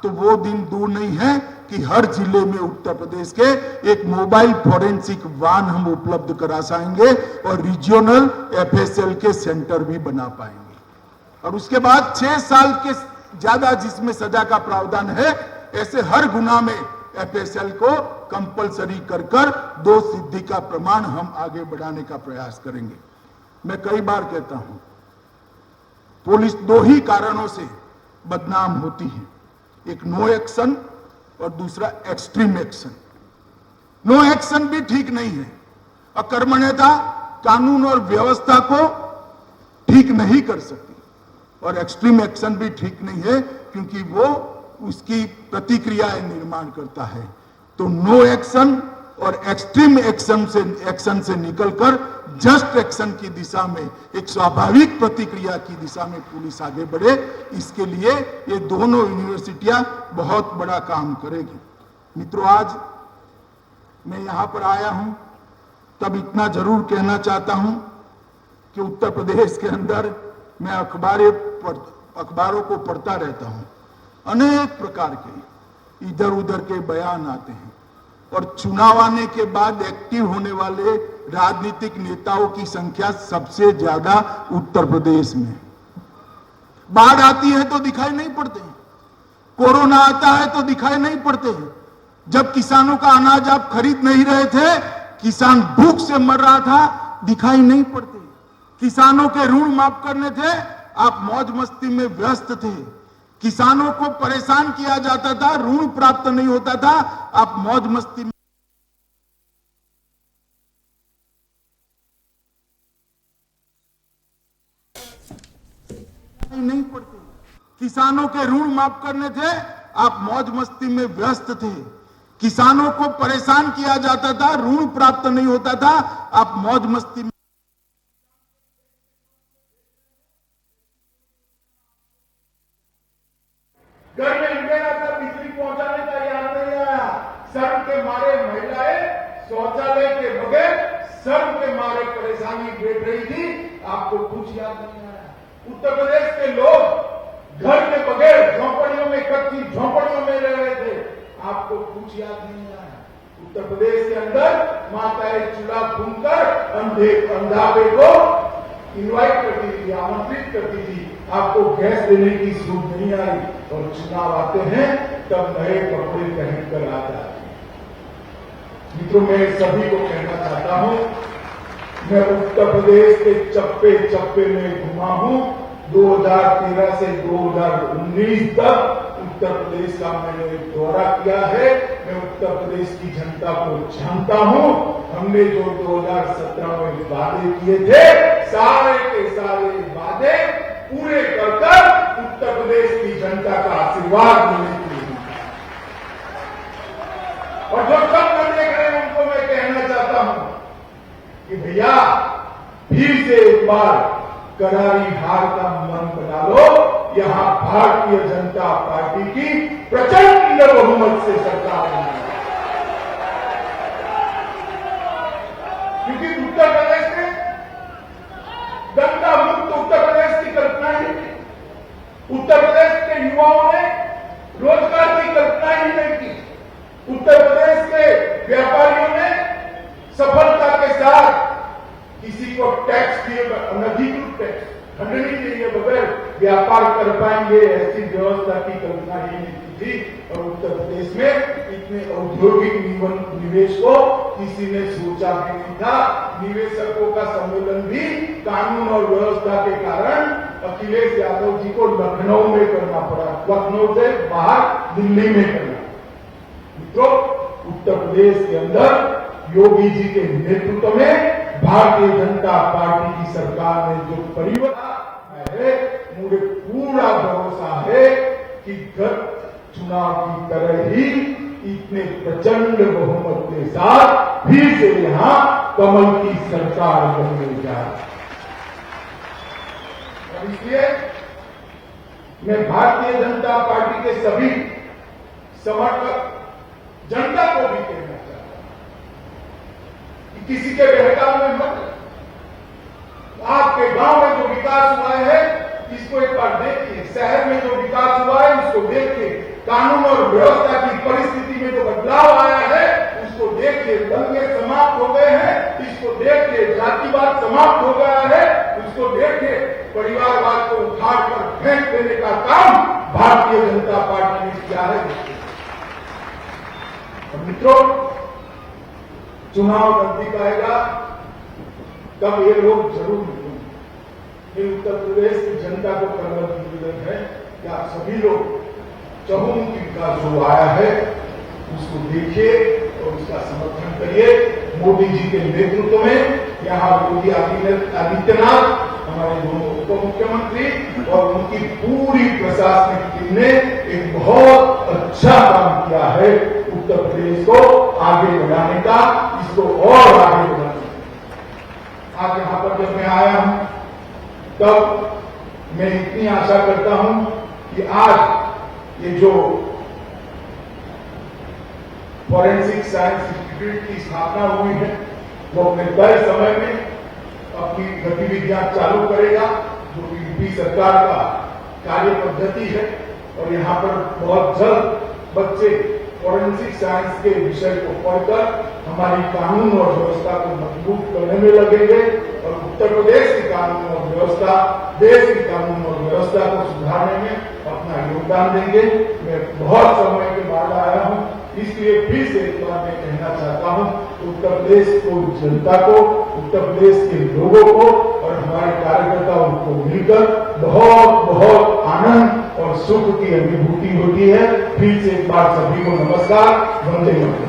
तो वो दिन दूर नहीं है कि हर जिले में उत्तर प्रदेश के एक मोबाइल फॉरेंसिक वाहन हम उपलब्ध करा पाएंगे और रीजनल एफएसएल के सेंटर भी बना पाएंगे। और उसके बाद 6 साल के ज्यादा जिसमें सजा का प्रावधान है, ऐसे हर गुना में एफएसएल को कंपलसरी कर दोष सिद्धि का प्रमाण हम आगे बढ़ाने का प्रयास करेंगे। मैं कई बार कहता हूं, पुलिस 2 ही कारणों से बदनाम होती है, एक नो एक्शन और दूसरा एक्सट्रीम एक्शन। नो एक्शन भी ठीक नहीं है, अकर्मण्यता कानून और व्यवस्था को ठीक नहीं कर सकती, और एक्सट्रीम एक्शन भी ठीक नहीं है क्योंकि वो उसकी प्रतिक्रियाएं निर्माण करता है। तो नो एक्शन और एक्सट्रीम एक्शन से निकलकर जस्ट एक्शन की दिशा में, एक स्वाभाविक प्रतिक्रिया की दिशा में पुलिस आगे बढ़े, इसके लिए ये दोनों यूनिवर्सिटियां बहुत बड़ा काम करेगी। मित्रों, आज मैं यहां पर आया हूं तब इतना जरूर कहना चाहता हूं कि उत्तर प्रदेश के अंदर मैं अखबारों को पढ़ता रहता हूं, अनेक प्रकार के इधर उधर के बयान आते हैं और चुनाव आने के बाद एक्टिव होने वाले राजनीतिक नेताओं की संख्या सबसे ज्यादा उत्तर प्रदेश में। बाढ़ आती है तो दिखाई नहीं पड़ते, कोरोना आता है तो दिखाई नहीं पड़ते। जब किसानों का अनाज आप खरीद नहीं रहे थे, किसान भूख से मर रहा था, दिखाई नहीं पड़ते। किसानों के ऋण माफ करने थे, आप मौज मस्ती में व्यस्त थे। किसानों को परेशान किया जाता था, ऋण प्राप्त नहीं होता था, आप मौज मस्ती में। नहीं पड़ते। किसानों के ऋण माफ करने थे, आप मौज मस्ती में व्यस्त थे। किसानों को परेशान किया जाता था, ऋण प्राप्त नहीं होता था, आप मौज मस्ती में। घर में इंडिया था, बिजली पहुंचाने का याद नहीं आया। शर्म के मारे महिलाएं शौचालय के बगैर शर्म के मारे परेशानी बैठ रही थी, आपको कुछ याद नहीं आया। उत्तर प्रदेश के लोग घर के बगैर झोंपड़ियों में, कच्ची झोंपड़ियों में रह रहे थे, आपको कुछ याद नहीं आया। उत्तर प्रदेश के अंदर माताएं चूल्हा भूनकर अंधापे को इनवाइट करती थी, आमंत्रित करती थी, आपको गैस देने की सूझ नहीं आई। और चुनाव आते हैं तब नए कपड़े पहनकर आता है। मित्रों, मैं सभी को कहना चाहता हूं, मैं उत्तर प्रदेश के चप्पे चप्पे में घुमा हूं। 2013 से 2019 तक उत्तर प्रदेश का मैंने दौरा किया है। मैं उत्तर प्रदेश की जनता को जानता हूं। हमने जो 2017 में वादे किए थे, सारे के सारे वादे पूरे कर उत्तर प्रदेश की जनता का आशीर्वाद मिलने के लिए। और जो सब न देख रहे हैं उनको मैं कहना चाहता हूं कि भैया, फिर से एक बार करारी हार का मन बना लो। यहां भारतीय जनता पार्टी की प्रचंड बहुमत से सरकार बनी, क्योंकि उत्तर प्रदेश में गंगा मुक्त उत्तर प्रदेश की कल्पना ही नहीं। उत्तर प्रदेश के युवाओं ने रोजगार की कल्पना ही नहीं की। उत्तर प्रदेश के व्यापारियों ने सफलता के साथ किसी को टैक्स दिए, अनधिकृत टैक्स खंडनी के बगैर व्यापार कर पाएंगे, ऐसी व्यवस्था की कल्पना ही नहीं थी। और उत्तर प्रदेश में इतने औद्योगिक निवेश को किसी ने सोचा भी नहीं था। निवेशकों का सम्मेलन भी कानून और व्यवस्था के कारण अखिलेश यादव जी को लखनऊ में करना पड़ा, लखनऊ से बाहर दिल्ली में करना। मित्रों, उत्तर प्रदेश के अंदर योगी जी के नेतृत्व में भारतीय जनता पार्टी की सरकार ने जो परिवर्तन है, मुझे पूरा भरोसा है कि गत चुनाव की तरह ही इतने प्रचंड बहुमत के साथ फिर से यहां कमल की सरकार बनने जा रही है। इसलिए मैं भारतीय जनता पार्टी के सभी समर्थक जनता को भी कहना चाहता हूं कि किसी के बहकावे में मत, आपके गांव में जो विकास हुआ है इसको एक बार देखिए, शहर में जो विकास हुआ है उसको देखिए, कानून और व्यवस्था की परिस्थिति में जो बदलाव आया है उसको देखिए, दंगे समाप्त हो गए हैं इसको देखिए, जातिवाद समाप्त हो गया है उसको देखिए, परिवारवाद को उखाड़ कर फेंक देने का काम भारतीय जनता पार्टी ने किया है। और मित्रों, चुनाव नजदीक आएगा तब ये लोग जरूर मिलेंगे। ये उत्तर प्रदेश की जनता को करना निवेदन है कि आप सभी लोग चहुमुखी का जो आया है उसको देखिए और उसका समर्थन करिए। मोदी जी के नेतृत्व में यहाँ योगी आदित्यनाथ, हमारे दोनों उप मुख्यमंत्री और उनकी पूरी प्रशासनिक टीम ने एक बहुत अच्छा काम किया है उत्तर प्रदेश को आगे बढ़ाने का, इसको और आगे बढ़ाने का। आज यहाँ पर जब मैं आया हूं तब मैं इतनी आशा करता हूं कि आज ये जो फॉरेंसिक साइंस इंस्टीट्यूट की स्थापना हुई है वो अपने तय समय में अपनी गतिविधियां चालू करेगा, जो कि यूपी सरकार का कार्य पद्धति है। और यहाँ पर बहुत जल्द बच्चे फॉरेंसिक साइंस के विषय को पढ़कर हमारी कानून और व्यवस्था को मजबूत करने में लगेंगे और उत्तर प्रदेश की कानून और व्यवस्था, देश की कानून और व्यवस्था को सुधारने में अपना योगदान देंगे। मैं बहुत समय के बाद आया हूं, इसलिए फिर से एक बार मैं कहना चाहता हूं, उत्तर प्रदेश को, जनता को, उत्तर प्रदेश के लोगों को और हमारे कार्यकर्ताओं को मिलकर बहुत बहुत आनंद और सुख की अनुभूति होती है। फिर से एक बार सभी को नमस्कार, वंदे मातरम।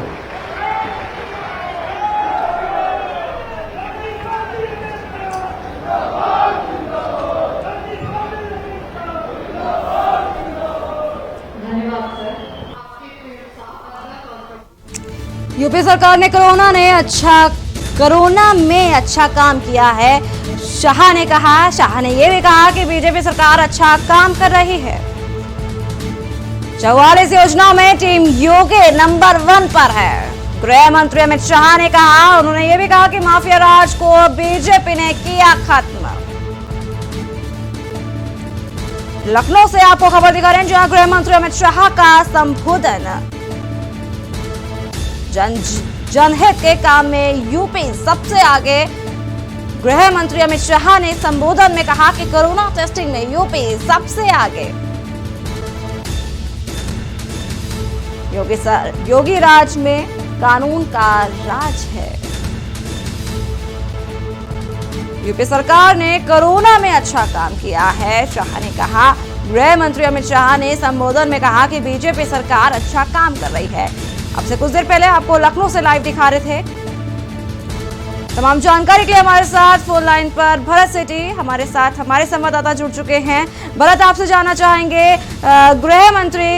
यूपी सरकार ने कोरोना में अच्छा काम किया है, शाह ने कहा। शाह ने यह भी कहा कि बीजेपी सरकार अच्छा काम कर रही है। 44 योजनाओं में टीम योगी नंबर 1 पर है, गृह मंत्री अमित शाह ने कहा। उन्होंने यह भी कहा कि माफिया राज को बीजेपी ने किया खत्म। लखनऊ से आपको खबर दिखा रहे हैं, जहां गृह मंत्री अमित शाह का संबोधन। जनहित के काम में यूपी सबसे आगे। गृह मंत्री अमित शाह ने संबोधन में कहा कि कोरोना टेस्टिंग में यूपी सबसे आगे। योगी राज में कानून का राज है। यूपी सरकार ने कोरोना में अच्छा काम किया है, शाह ने कहा। गृह मंत्री अमित शाह ने संबोधन में कहा कि बीजेपी सरकार अच्छा काम कर रही है। अब से कुछ देर पहले आपको लखनऊ से लाइव दिखा रहे थे। तमाम जानकारी के लिए हमारे साथ फोन लाइन पर भरत सेठी हमारे साथ हमारे संवाददाता जुड़ चुके हैं। भरत, आपसे जानना चाहेंगे, गृह मंत्री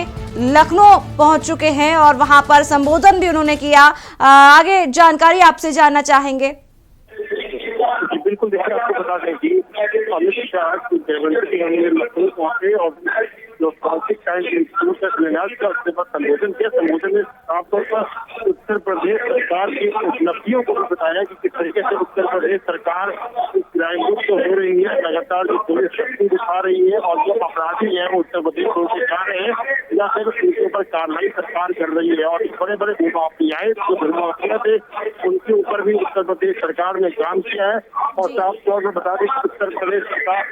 लखनऊ पहुंच चुके हैं और वहां पर संबोधन भी उन्होंने किया, आगे जानकारी आपसे जानना चाहेंगे। बिल्कुल, देखिए आपको बता दें कि अमित शाह लखनऊ पहुंचे और जो फॉरेंसिक साइंस इंस्टीट्यूट का शिलान्यास किया, उसके बाद संबोधन किया। संबोधन में साफतौर पर उत्तर प्रदेश सरकार की उपलब्धियों को भी बताया कि किस तरीके से उत्तर प्रदेश सरकार क्राइम मुक्त हो रही है, लगातार जो पुलिस शक्ति दिखा रही है और जो अपराधी है वो उत्तर प्रदेश छोड़ के जा रहे हैं या फिर उनके ऊपर कार्रवाई सरकार कर रही है। और बड़े बड़े भूमाफियाएं जो भूमाफिया थे उनके ऊपर भी उत्तर प्रदेश सरकार ने काम किया है। और साफ तौर पर बता दें कि उत्तर प्रदेश सरकार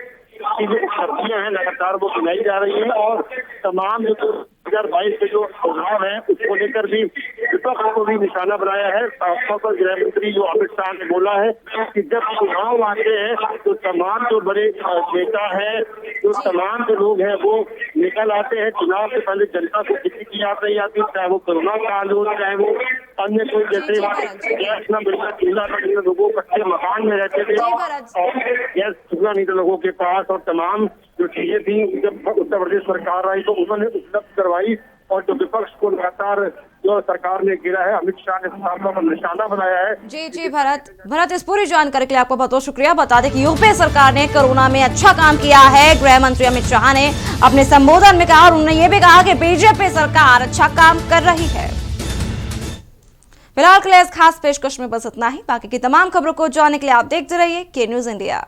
की जो उपलब्धियां हैं लगातार वो गिनाई जा रही है और तमाम जो 2022 के जो चुनाव है उसको लेकर भी विपक्ष को भी निशाना बनाया है। खासतौर पर गृह मंत्री जो अमित शाह ने बोला है कि जब चुनाव आते हैं तो तमाम जो बड़े नेता है, जो तमाम जो लोग हैं वो निकल आते हैं। चुनाव से पहले जनता को किसी की याद नहीं आती, चाहे वो कोरोना काल हो, चाहे वो अन्य कोई, जैसे गैस न मिलना, चूल्हा न मिलना, लोगों कच्चे मकान में रहते थे और गैस चूल्हा नहीं था लोगों के पास और तमाम जो चीजें थी जब उत्तर प्रदेश सरकार आई तो उन्होंने उपलब्ध करवाई। और जो विपक्ष को लगातार जो सरकार ने गिरा है, अमित शाह ने सरकार पर निशाना बनाया है। जी भरत, इस पूरी जानकारी के लिए आपका बहुत बहुत शुक्रिया। बता दें कि यूपी सरकार ने कोरोना में अच्छा काम किया है। गृह मंत्री अमित शाह ने अपने संबोधन में कहा और उन्होंने ये भी कहा कि बीजेपी सरकार अच्छा काम कर रही है। फिलहाल के लिए इस खास पेशकश में बस इतना ही। बाकी की तमाम खबरों को जानने के लिए आप देखते रहिए के न्यूज इंडिया।